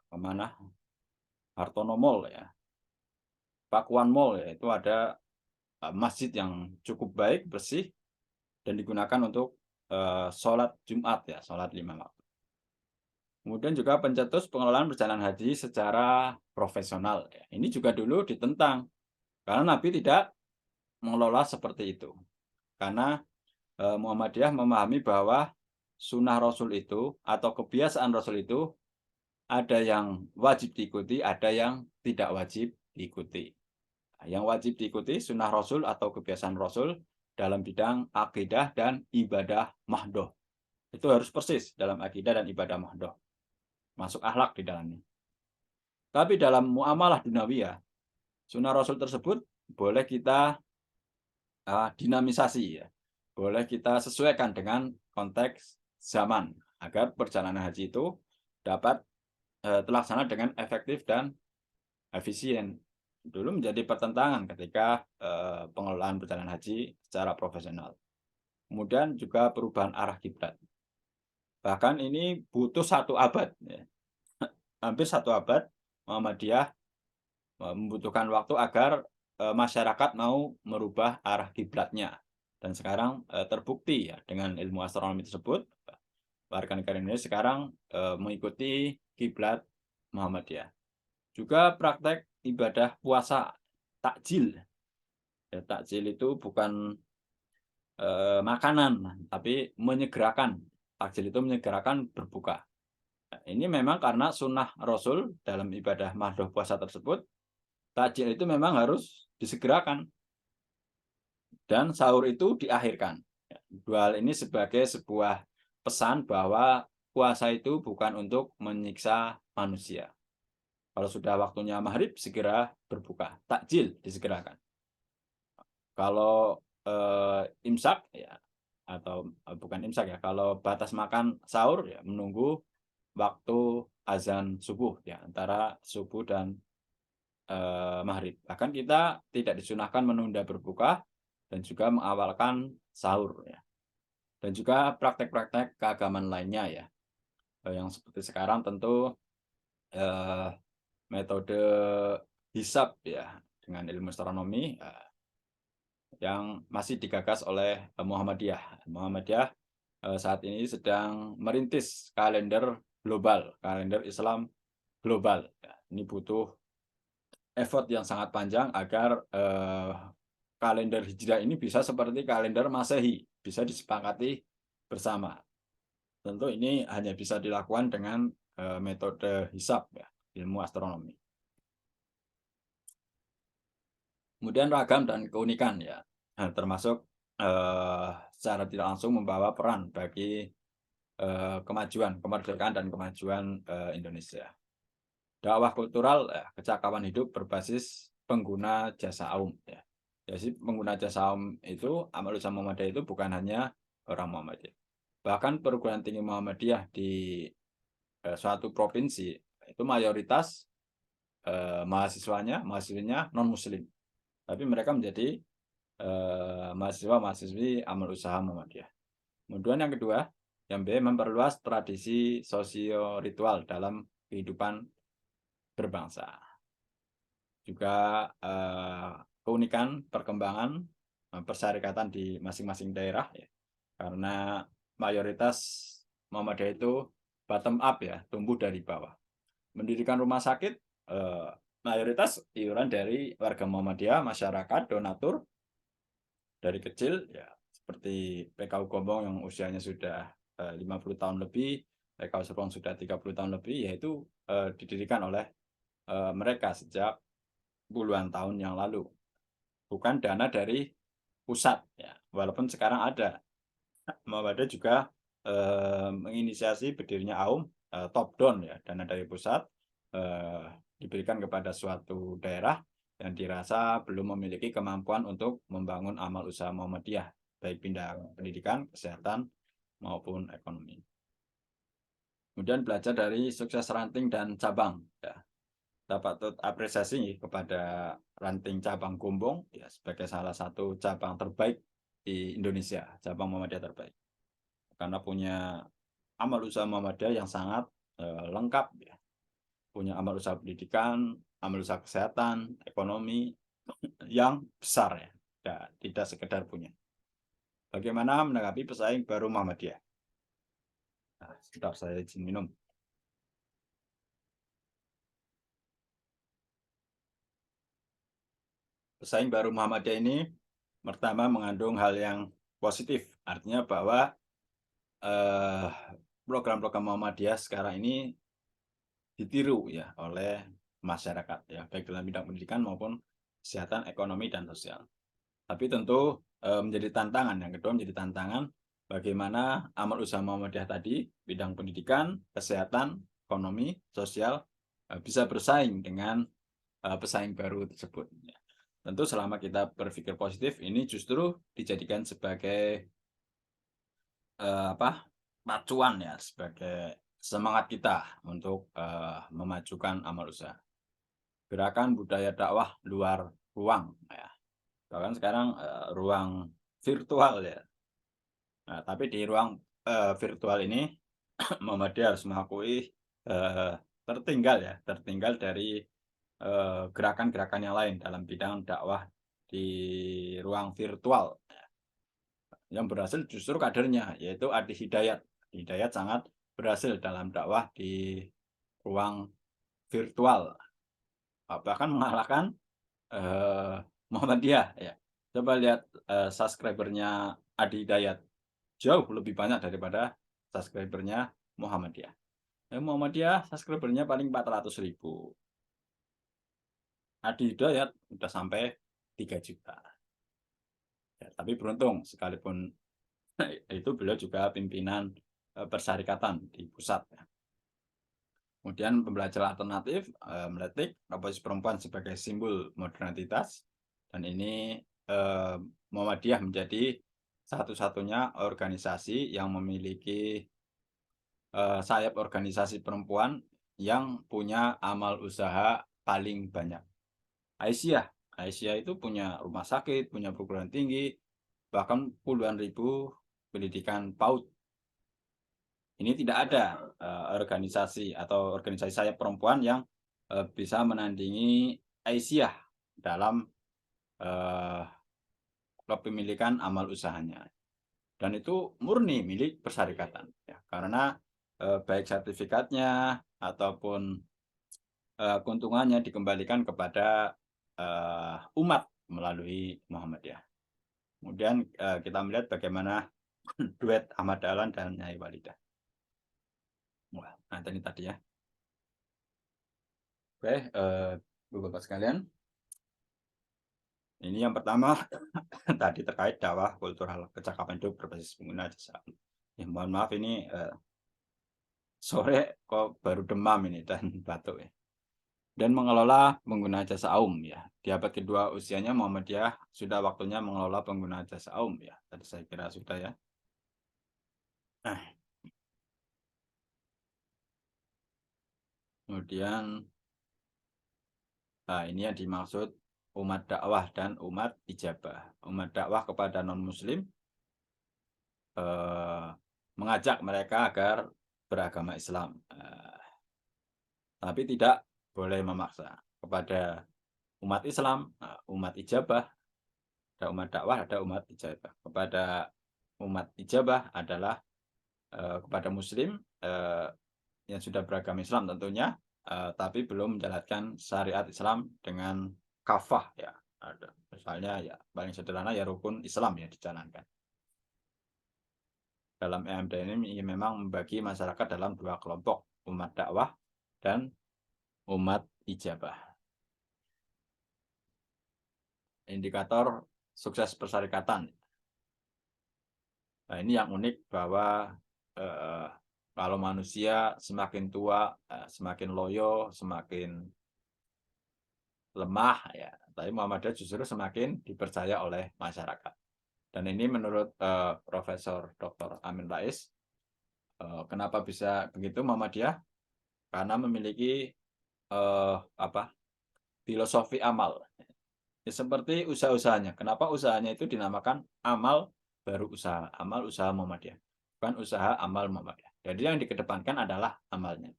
kemana, Hartono Mall ya, Pakuan Mall ya, itu ada masjid yang cukup baik, bersih, dan digunakan untuk sholat Jumat ya, sholat 5 waktu. Kemudian juga pencetus pengelolaan perjalanan haji secara profesional. Ini juga dulu ditentang, karena Nabi tidak mengelola seperti itu. Karena Muhammadiyah memahami bahwa sunnah Rasul itu atau kebiasaan Rasul itu ada yang wajib diikuti, ada yang tidak wajib diikuti. Yang wajib diikuti sunnah Rasul atau kebiasaan Rasul dalam bidang akidah dan ibadah mahdoh. Itu harus persis dalam akidah dan ibadah mahdoh. Masuk akhlak di dalamnya. Tapi dalam muamalah dunawiyah, sunnah Rasul tersebut boleh kita dinamisasi ya. Boleh kita sesuaikan dengan konteks zaman agar perjalanan haji itu dapat terlaksana dengan efektif dan efisien. Dulu menjadi pertentangan ketika pengelolaan perjalanan haji secara profesional. Kemudian juga perubahan arah kiblat. Bahkan ini butuh 1 abad. Ya. Hampir 1 abad Muhammadiyah membutuhkan waktu agar masyarakat mau merubah arah kiblatnya. Dan sekarang terbukti ya dengan ilmu astronomi tersebut, warga negara Indonesia sekarang mengikuti kiblat Muhammadiyah. Juga praktek ibadah puasa takjil. Ya, takjil itu bukan makanan, tapi menyegerakan. Takjil itu menyegerakan berbuka. Nah, ini memang karena sunnah Rasul dalam ibadah mahdoh puasa tersebut, takjil itu memang harus disegerakan. Dan sahur itu diakhirkan. Dua hal ini sebagai sebuah pesan bahwa puasa itu bukan untuk menyiksa manusia. Kalau sudah waktunya maghrib, segera berbuka. Takjil disegerakan. Kalau imsak ya, atau bukan imsak ya, kalau batas makan sahur ya menunggu waktu azan subuh ya, antara subuh dan maghrib. Bahkan kita tidak disunahkan menunda berbuka dan juga mengawalkan sahur ya. Dan juga praktek-praktek keagamaan lainnya ya. Yang seperti sekarang tentu metode hisab ya dengan ilmu astronomi yang masih digagas oleh Muhammadiyah. Muhammadiyah saat ini sedang merintis kalender global, kalender Islam global. Ya, ini butuh effort yang sangat panjang agar kalender Hijrah ini bisa seperti kalender Masehi, bisa disepakati bersama. Tentu ini hanya bisa dilakukan dengan metode hisab, ya, ilmu astronomi. Kemudian ragam dan keunikan, ya, termasuk secara tidak langsung membawa peran bagi kemajuan, kemerdekaan dan kemajuan Indonesia. Dakwah kultural, ya, kecakapan hidup berbasis pengguna jasa Aum. Ya. Jadi pengguna jasa Aum itu, Amal Usaha Muhammadiyah itu bukan hanya orang Muhammadiyah. Bahkan perguruan tinggi Muhammadiyah di suatu provinsi itu mayoritas mahasiswanya non-muslim. Tapi mereka menjadi mahasiswa-mahasiswi Amal Usaha Muhammadiyah. Kemudian yang kedua, yang B, memperluas tradisi sosio-ritual dalam kehidupan berbangsa. Juga keunikan perkembangan persyarikatan di masing-masing daerah, ya. Karena mayoritas Muhammadiyah itu bottom up, ya, tumbuh dari bawah. Mendirikan rumah sakit, mayoritas iuran dari warga Muhammadiyah, masyarakat, donatur dari kecil, ya, seperti PKU Gombong yang usianya sudah 50 tahun lebih, PKU Serpong sudah 30 tahun lebih, yaitu didirikan oleh mereka sejak puluhan tahun yang lalu. Bukan dana dari pusat, ya. Walaupun sekarang ada. Muhammadiyah juga menginisiasi berdirinya Aum top down, ya, dana dari pusat diberikan kepada suatu daerah yang dirasa belum memiliki kemampuan untuk membangun amal usaha Muhammadiyah, baik bidang pendidikan, kesehatan, maupun ekonomi. Kemudian belajar dari sukses ranting dan cabang. Ya. Dapat apresiasi kepada ranting cabang Gombong, ya, sebagai salah satu cabang terbaik di Indonesia, cabang Muhammadiyah terbaik. Karena punya amal usaha Muhammadiyah yang sangat lengkap, ya. Punya amal usaha pendidikan, amal usaha kesehatan, ekonomi yang besar, ya. Ya, tidak sekedar punya. Bagaimana menanggapi pesaing baru Muhammadiyah? Nah, sebentar saya izin minum. Pesaing baru Muhammadiyah ini pertama mengandung hal yang positif, artinya bahwa program-program Muhammadiyah sekarang ini ditiru, ya, oleh masyarakat, ya, baik dalam bidang pendidikan maupun kesehatan, ekonomi, dan sosial. Tapi tentu menjadi tantangan. Yang kedua menjadi tantangan bagaimana amal usaha Muhammadiyah tadi, bidang pendidikan, kesehatan, ekonomi, sosial bisa bersaing dengan pesaing baru tersebut. Ya. Tentu selama kita berpikir positif, ini justru dijadikan sebagai pacuan, ya, sebagai semangat kita untuk memajukan amal usaha. Gerakan budaya dakwah luar ruang, ya. Bahkan sekarang ruang virtual, ya. Nah, tapi di ruang virtual ini Muhammadiyah harus mengakui tertinggal, ya, tertinggal dari gerakan-gerakan yang lain dalam bidang dakwah di ruang virtual. Yang berhasil justru kadernya, yaitu Adi Hidayat. Hidayat sangat berhasil dalam dakwah di ruang virtual, bahkan mengalahkan Muhammadiyah, ya. Coba lihat subscribernya Adi Hidayat, jauh lebih banyak daripada subscribernya Muhammadiyah. Muhammadiyah subscribernya paling 400.000. Adi Hidayat sudah sampai 3 juta. Ya, tapi beruntung, sekalipun itu beliau juga pimpinan persyarikatan di pusat. Ya. Kemudian pembelajaran alternatif meletik posisi perempuan sebagai simbol modernitas, dan ini Muhammadiyah menjadi satu-satunya organisasi yang memiliki sayap organisasi perempuan yang punya amal usaha paling banyak. Aisyah itu punya rumah sakit, punya perguruan tinggi, bahkan puluhan ribu pendidikan PAUD. ini tidak ada organisasi atau organisasi sayap perempuan yang bisa menandingi Aisyah dalam kepemilikan amal usahanya. Dan itu murni milik persyarikatan, ya, karena baik sertifikatnya ataupun keuntungannya dikembalikan kepada umat melalui Muhammadiyah. Kemudian kita melihat bagaimana duet Ahmad Dahlan dan Nyai Walidah. Wah, nah tadi ya. Oke, Bapak sekalian. Ini yang pertama tadi terkait dakwah kultural kecakapan hidup berbasis pengguna jasa. Ya, mohon maaf ini sore kok baru demam ini dan batuk ya. Dan mengelola pengguna jasa Aum ya. Di abad kedua usianya Muhammadiyah sudah waktunya mengelola pengguna jasa Aum ya. Tadi saya kira sudah ya. Nah. Kemudian ini yang dimaksud umat dakwah dan umat ijabah. Umat dakwah kepada non-muslim mengajak mereka agar beragama Islam. Tapi tidak boleh memaksa. Kepada umat Islam, umat ijabah, ada umat dakwah, ada umat ijabah. Kepada umat ijabah adalah kepada muslim yang sudah beragama Islam tentunya, tapi belum menjalankan syariat Islam dengan kafah ya. Ada misalnya ya paling sederhana ya rukun Islam ya dijalankan. Dalam EMD ini memang membagi masyarakat dalam dua kelompok, umat dakwah dan umat ijabah. Indikator sukses persyarikatan. Nah, ini yang unik bahwa kalau manusia semakin tua, semakin loyo, semakin lemah ya. Tapi Muhammadiyah justru semakin dipercaya oleh masyarakat. Dan ini menurut Profesor Dr. Amin Rais, kenapa bisa begitu Muhammadiyah? Karena memiliki filosofi amal. Ya, seperti usaha-usahanya. Kenapa usahanya itu dinamakan amal baru usaha, amal usaha Muhammadiyah, bukan usaha amal Muhammadiyah. Jadi yang dikedepankan adalah amalnya.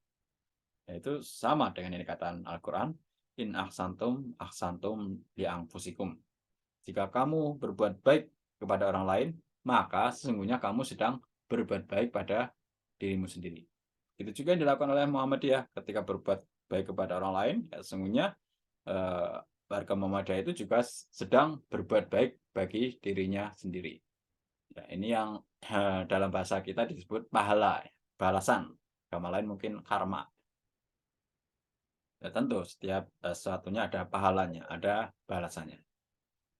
Yaitu sama dengan yang dikatakan Al-Quran, in ahsantum li anfusikum. Jika kamu berbuat baik kepada orang lain, maka sesungguhnya kamu sedang berbuat baik pada dirimu sendiri. Itu juga yang dilakukan oleh Muhammadiyah ketika berbuat baik kepada orang lain, ya sesungguhnya warga Muhammadiyah itu juga sedang berbuat baik bagi dirinya sendiri. Ya, ini yang dalam bahasa kita disebut pahala, balasan. Agama lain mungkin karma. Ya, tentu setiap sesuatunya ada pahalanya, ada balasannya.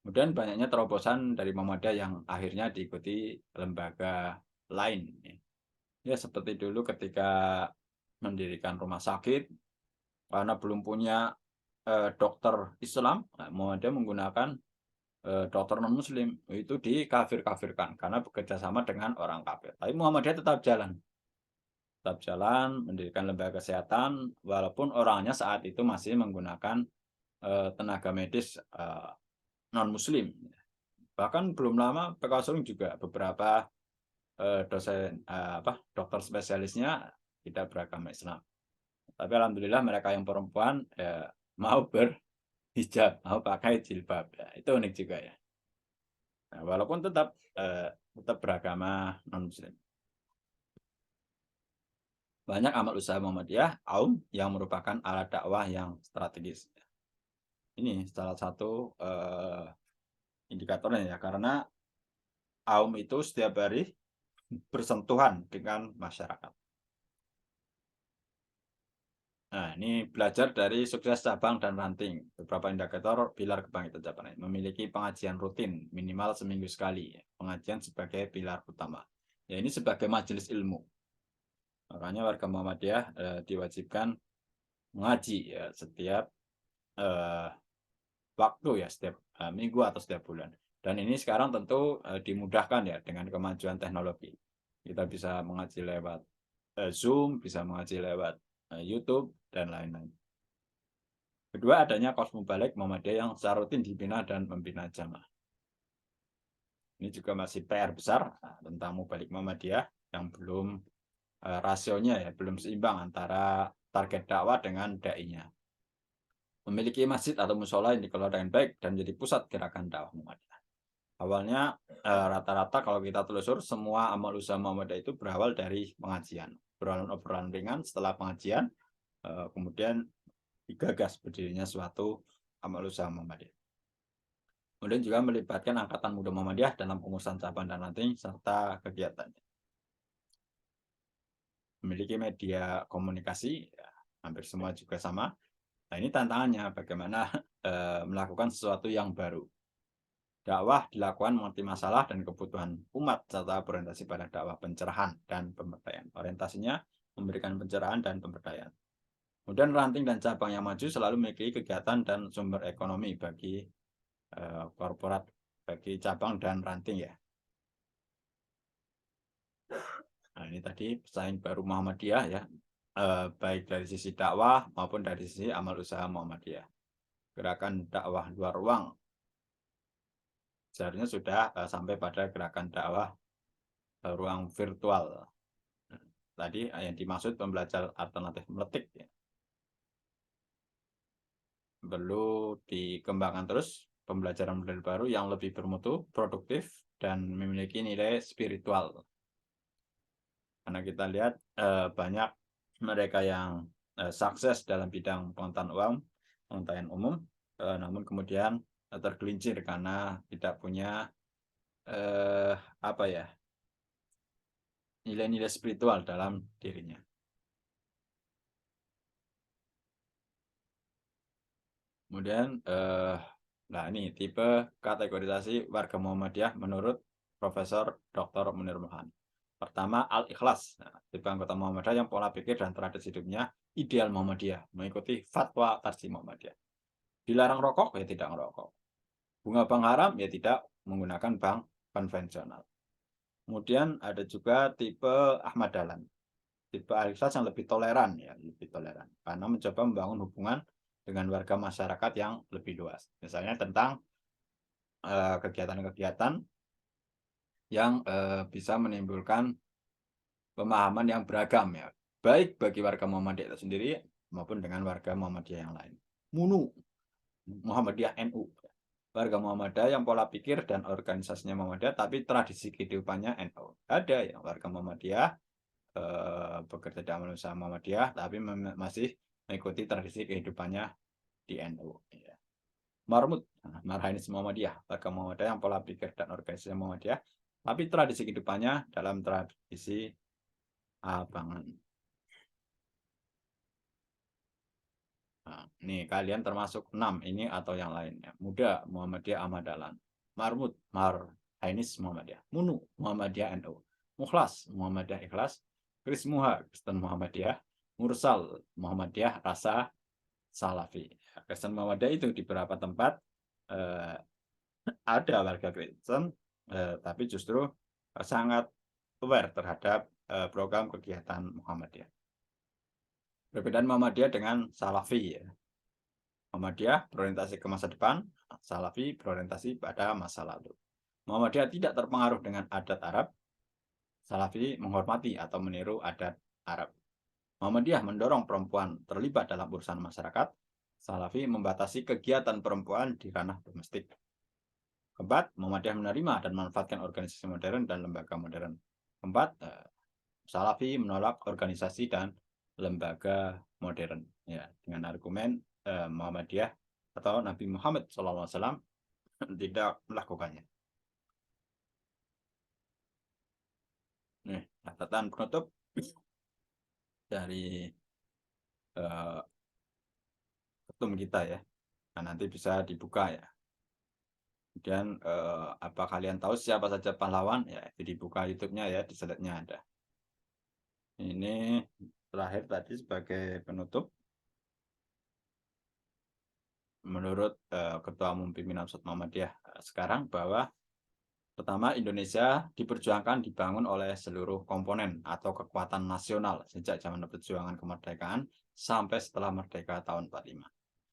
Kemudian banyaknya terobosan dari Muhammadiyah yang akhirnya diikuti lembaga lain. Ya seperti dulu ketika mendirikan rumah sakit, karena belum punya dokter Islam, Muhammadiyah menggunakan dokter non-muslim, itu dikafir-kafirkan karena bekerja sama dengan orang kafir. Tapi Muhammadiyah tetap jalan, mendirikan lembaga kesehatan, walaupun orangnya saat itu masih menggunakan tenaga medis non-muslim. Bahkan belum lama Pekasung juga beberapa dosen dokter spesialisnya tidak beragama Islam. Tapi alhamdulillah mereka yang perempuan mau berhijab, mau pakai jilbab. Ya, itu unik juga ya. Nah, walaupun tetap beragama non-muslim. Banyak amal usaha Muhammadiyah Aum yang merupakan alat dakwah yang strategis. Ini salah satu indikatornya ya, karena Aum itu setiap hari bersentuhan dengan masyarakat. Nah, ini belajar dari sukses cabang dan ranting. Beberapa indikator pilar kebangkitan cabang memiliki pengajian rutin minimal seminggu sekali. Pengajian sebagai pilar utama. Ya, ini sebagai majelis ilmu. Makanya warga Muhammadiyah diwajibkan mengaji ya, setiap waktu ya, setiap minggu atau setiap bulan. Dan ini sekarang tentu dimudahkan ya dengan kemajuan teknologi. Kita bisa mengaji lewat Zoom, bisa mengaji lewat YouTube, dan lain-lain. Kedua, adanya Kos Mubalik Muhammadiyah yang secara rutin dibina dan membina jamaah. Ini juga masih PR besar tentang Mubalik Muhammadiyah yang belum rasionya ya belum seimbang antara target dakwah dengan dai-nya. Memiliki masjid atau musola yang dikelola dengan baik dan menjadi pusat gerakan dakwah Muhammadiyah. Awalnya rata-rata kalau kita telusur semua amal usaha Muhammadiyah itu berawal dari pengajian, obrolan ringan. Setelah pengajian kemudian digagas berdirinya suatu amal usaha Muhammadiyah. Kemudian juga melibatkan Angkatan Muda Muhammadiyah dalam pengurusan cabang dan ranting serta kegiatannya. Memiliki media komunikasi, ya, hampir semua juga sama. Nah ini tantangannya bagaimana melakukan sesuatu yang baru. Dakwah dilakukan mengerti masalah dan kebutuhan umat serta berorientasi pada dakwah pencerahan dan pemberdayaan. Orientasinya memberikan pencerahan dan pemberdayaan. Kemudian ranting dan cabang yang maju selalu memiliki kegiatan dan sumber ekonomi bagi korporat, bagi cabang dan ranting ya. Nah ini tadi pesaing baru Muhammadiyah ya, baik dari sisi dakwah maupun dari sisi amal usaha Muhammadiyah. Gerakan dakwah luar ruang seharusnya sudah sampai pada gerakan dakwah ruang virtual. Tadi yang dimaksud pembelajaran alternatif meletik ya. Perlu dikembangkan terus pembelajaran model baru yang lebih bermutu, produktif, dan memiliki nilai spiritual. Karena kita lihat banyak mereka yang sukses dalam bidang pengetahuan umum, namun kemudian tergelincir karena tidak punya nilai-nilai spiritual dalam dirinya. Kemudian, nah ini tipe kategorisasi warga Muhammadiyah menurut Profesor Dr. Munir Mohan. Pertama, al-ikhlas. Nah, tipe anggota Muhammadiyah yang pola pikir dan tradisi hidupnya ideal Muhammadiyah, mengikuti fatwa tarsi Muhammadiyah. Dilarang rokok, ya tidak merokok. Bunga bank haram, ya tidak menggunakan bank konvensional. Kemudian ada juga tipe Ahmad Dahlan. Tipe al-ikhlas yang lebih toleran, ya lebih toleran, karena mencoba membangun hubungan dengan warga masyarakat yang lebih luas. Misalnya tentang kegiatan-kegiatan yang bisa menimbulkan pemahaman yang beragam ya, baik bagi warga Muhammadiyah itu sendiri maupun dengan warga Muhammadiyah yang lain. MUNU, Muhammadiyah NU, warga Muhammadiyah yang pola pikir dan organisasinya Muhammadiyah tapi tradisi kehidupannya NU. Ada yang warga Muhammadiyah bekerja dalam usaha Muhammadiyah tapi masih mengikuti tradisi kehidupannya di NU. Ya. Marmut, Marhainis Muhammadiyah, warga Muhammadiyah yang pola pikir dan organisasi Muhammadiyah tapi tradisi kehidupannya dalam tradisi abangan. Nah, nih kalian termasuk 6 ini atau yang lainnya. Muda Muhammadiyah Ahmad Dahlan, Marmut Marhainis Muhammadiyah, MUNU Muhammadiyah NU, Mukhlas Muhammadiyah Ikhlas, Krismuha Kristen Muhammadiyah, Mursal Muhammadiyah Rasa Salafi. Kristen Muhammadiyah itu di beberapa tempat ada warga Kristen tapi justru sangat aware terhadap program kegiatan Muhammadiyah. Perbedaan Muhammadiyah dengan Salafi ya. Muhammadiyah berorientasi ke masa depan, Salafi berorientasi pada masa lalu. Muhammadiyah tidak terpengaruh dengan adat Arab, Salafi menghormati atau meniru adat Arab. Muhammadiyah mendorong perempuan terlibat dalam urusan masyarakat, Salafi membatasi kegiatan perempuan di ranah domestik. Keempat, Muhammadiyah menerima dan memanfaatkan organisasi modern dan lembaga modern. Keempat, Salafi menolak organisasi dan lembaga modern ya, dengan argumen Muhammadiyah atau Nabi Muhammad SAW tidak melakukannya. Nih, catatan penutup dari ketum kita ya. Nah, nanti bisa dibuka ya. Kemudian apa kalian tahu siapa saja pahlawan? Ya, itu dibuka YouTube-nya ya, di slide-nya ada. Ini terakhir tadi sebagai penutup. Menurut Ketua Umum Pimpinan Pusat Muhammadiyah sekarang bahwa pertama, Indonesia diperjuangkan dibangun oleh seluruh komponen atau kekuatan nasional sejak zaman perjuangan kemerdekaan sampai setelah merdeka tahun 45.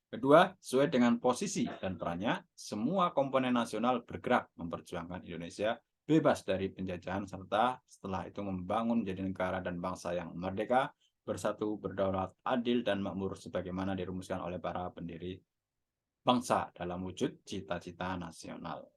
Kedua, sesuai dengan posisi dan perannya, semua komponen nasional bergerak memperjuangkan Indonesia bebas dari penjajahan, serta setelah itu membangun menjadi negara dan bangsa yang merdeka, bersatu, berdaulat, adil, dan makmur sebagaimana dirumuskan oleh para pendiri bangsa dalam wujud cita-cita nasional.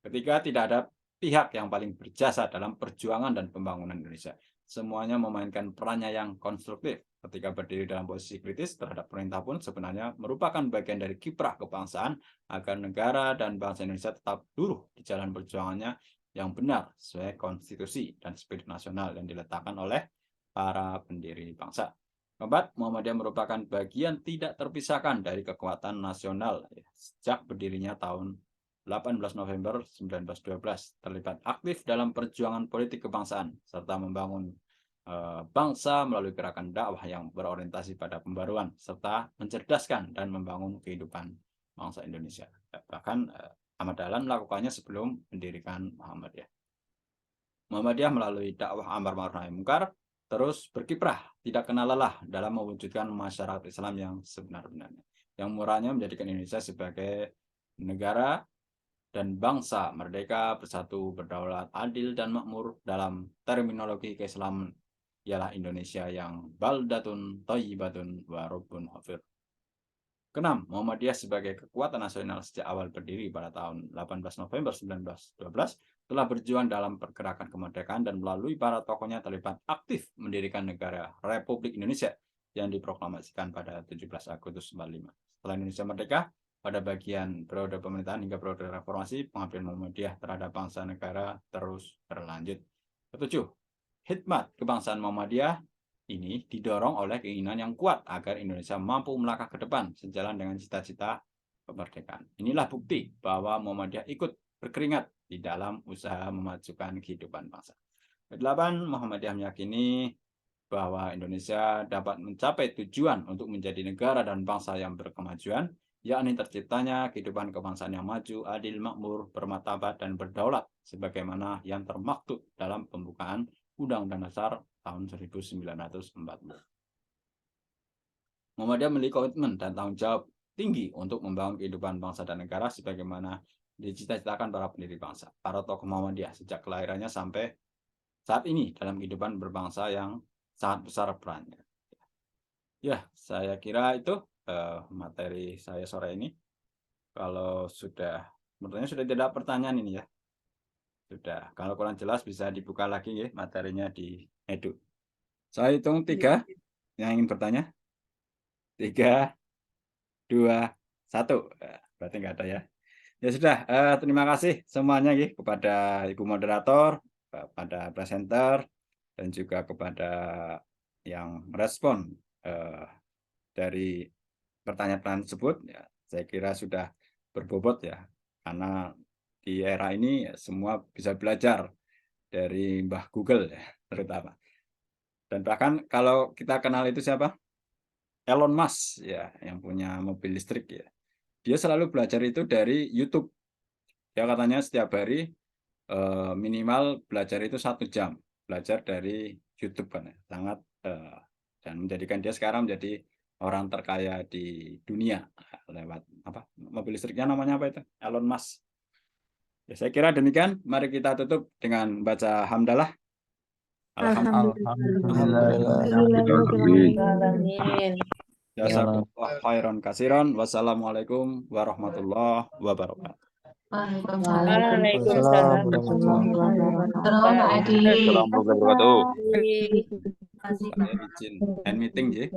Ketika tidak ada pihak yang paling berjasa dalam perjuangan dan pembangunan Indonesia, semuanya memainkan perannya yang konstruktif. Ketika berdiri dalam posisi kritis terhadap pemerintah pun sebenarnya merupakan bagian dari kiprah kebangsaan agar negara dan bangsa Indonesia tetap lurus di jalan perjuangannya yang benar sesuai konstitusi dan spirit nasional yang diletakkan oleh para pendiri bangsa. Keempat, Muhammadiyah merupakan bagian tidak terpisahkan dari kekuatan nasional sejak berdirinya tahun 18 November 1912, terlibat aktif dalam perjuangan politik kebangsaan serta membangun bangsa melalui gerakan dakwah yang berorientasi pada pembaruan serta mencerdaskan dan membangun kehidupan bangsa Indonesia. Bahkan Ahmad Dahlan melakukannya sebelum mendirikan Muhammadiyah. Muhammadiyah melalui dakwah amar ma'ruf nahi munkar terus berkiprah, tidak kenal lelah dalam mewujudkan masyarakat Islam yang sebenar-benarnya, yang murahnya menjadikan Indonesia sebagai negara dan bangsa merdeka, bersatu, berdaulat, adil, dan makmur. Dalam terminologi keislaman ialah Indonesia yang baldatun thayyibatun wa rabbun hafir. Keenam, Muhammadiyah sebagai kekuatan nasional sejak awal berdiri pada tahun 18 November 1912 telah berjuang dalam pergerakan kemerdekaan dan melalui para tokohnya terlibat aktif mendirikan negara Republik Indonesia yang diproklamasikan pada 17 Agustus 45. Setelah Indonesia merdeka, pada bagian periode pemerintahan hingga periode reformasi, pengabdian Muhammadiyah terhadap bangsa negara terus berlanjut. Ketujuh, hikmat kebangsaan Muhammadiyah ini didorong oleh keinginan yang kuat agar Indonesia mampu melangkah ke depan sejalan dengan cita-cita kemerdekaan. Inilah bukti bahwa Muhammadiyah ikut berkeringat di dalam usaha memajukan kehidupan bangsa. Kedelapan, Muhammadiyah meyakini bahwa Indonesia dapat mencapai tujuan untuk menjadi negara dan bangsa yang berkemajuan, yakni terciptanya kehidupan kebangsaan yang maju, adil, makmur, bermartabat, dan berdaulat, sebagaimana yang termaktub dalam pembukaan Undang-Undang Dasar tahun 1940. Muhammadiyah memiliki komitmen dan tanggung jawab tinggi untuk membangun kehidupan bangsa dan negara sebagaimana dicita-citakan para pendiri bangsa, para tokoh Muhammadiyah sejak kelahirannya sampai saat ini dalam kehidupan berbangsa yang sangat besar perannya. Ya, saya kira itu materi saya sore ini. Kalau menurutnya sudah tidak ada pertanyaan ini ya. Sudah, kalau kurang jelas bisa dibuka lagi ya materinya di Edu. Saya hitung 3 yang ingin bertanya. 3, 2, 1. Berarti enggak ada ya. Ya sudah, terima kasih semuanya ya, kepada Ibu Moderator, kepada presenter, dan juga kepada yang respon dari pertanyaan tersebut. Ya, saya kira sudah berbobot ya, karena di era ini ya, semua bisa belajar dari Mbah Google ya, terutama. Dan bahkan kalau kita kenal itu siapa? Elon Musk ya, yang punya mobil listrik ya. Dia selalu belajar itu dari YouTube. Dia katanya setiap hari minimal belajar itu 1 jam. Belajar dari YouTube kan ya. Sangat dan menjadikan dia sekarang menjadi orang terkaya di dunia lewat apa? Mobil listriknya namanya apa itu? Elon Musk. Ya, saya kira demikian. Mari kita tutup dengan baca hamdalah. Alhamdulillah. Jazakallahu khairan katsiran. Wassalamualaikum warahmatullahi wabarakatuh. Waalaikumsalam warahmatullahi wabarakatuh. Assalamualaikum warahmatullahi wabarakatuh. Saya izin end meeting ya.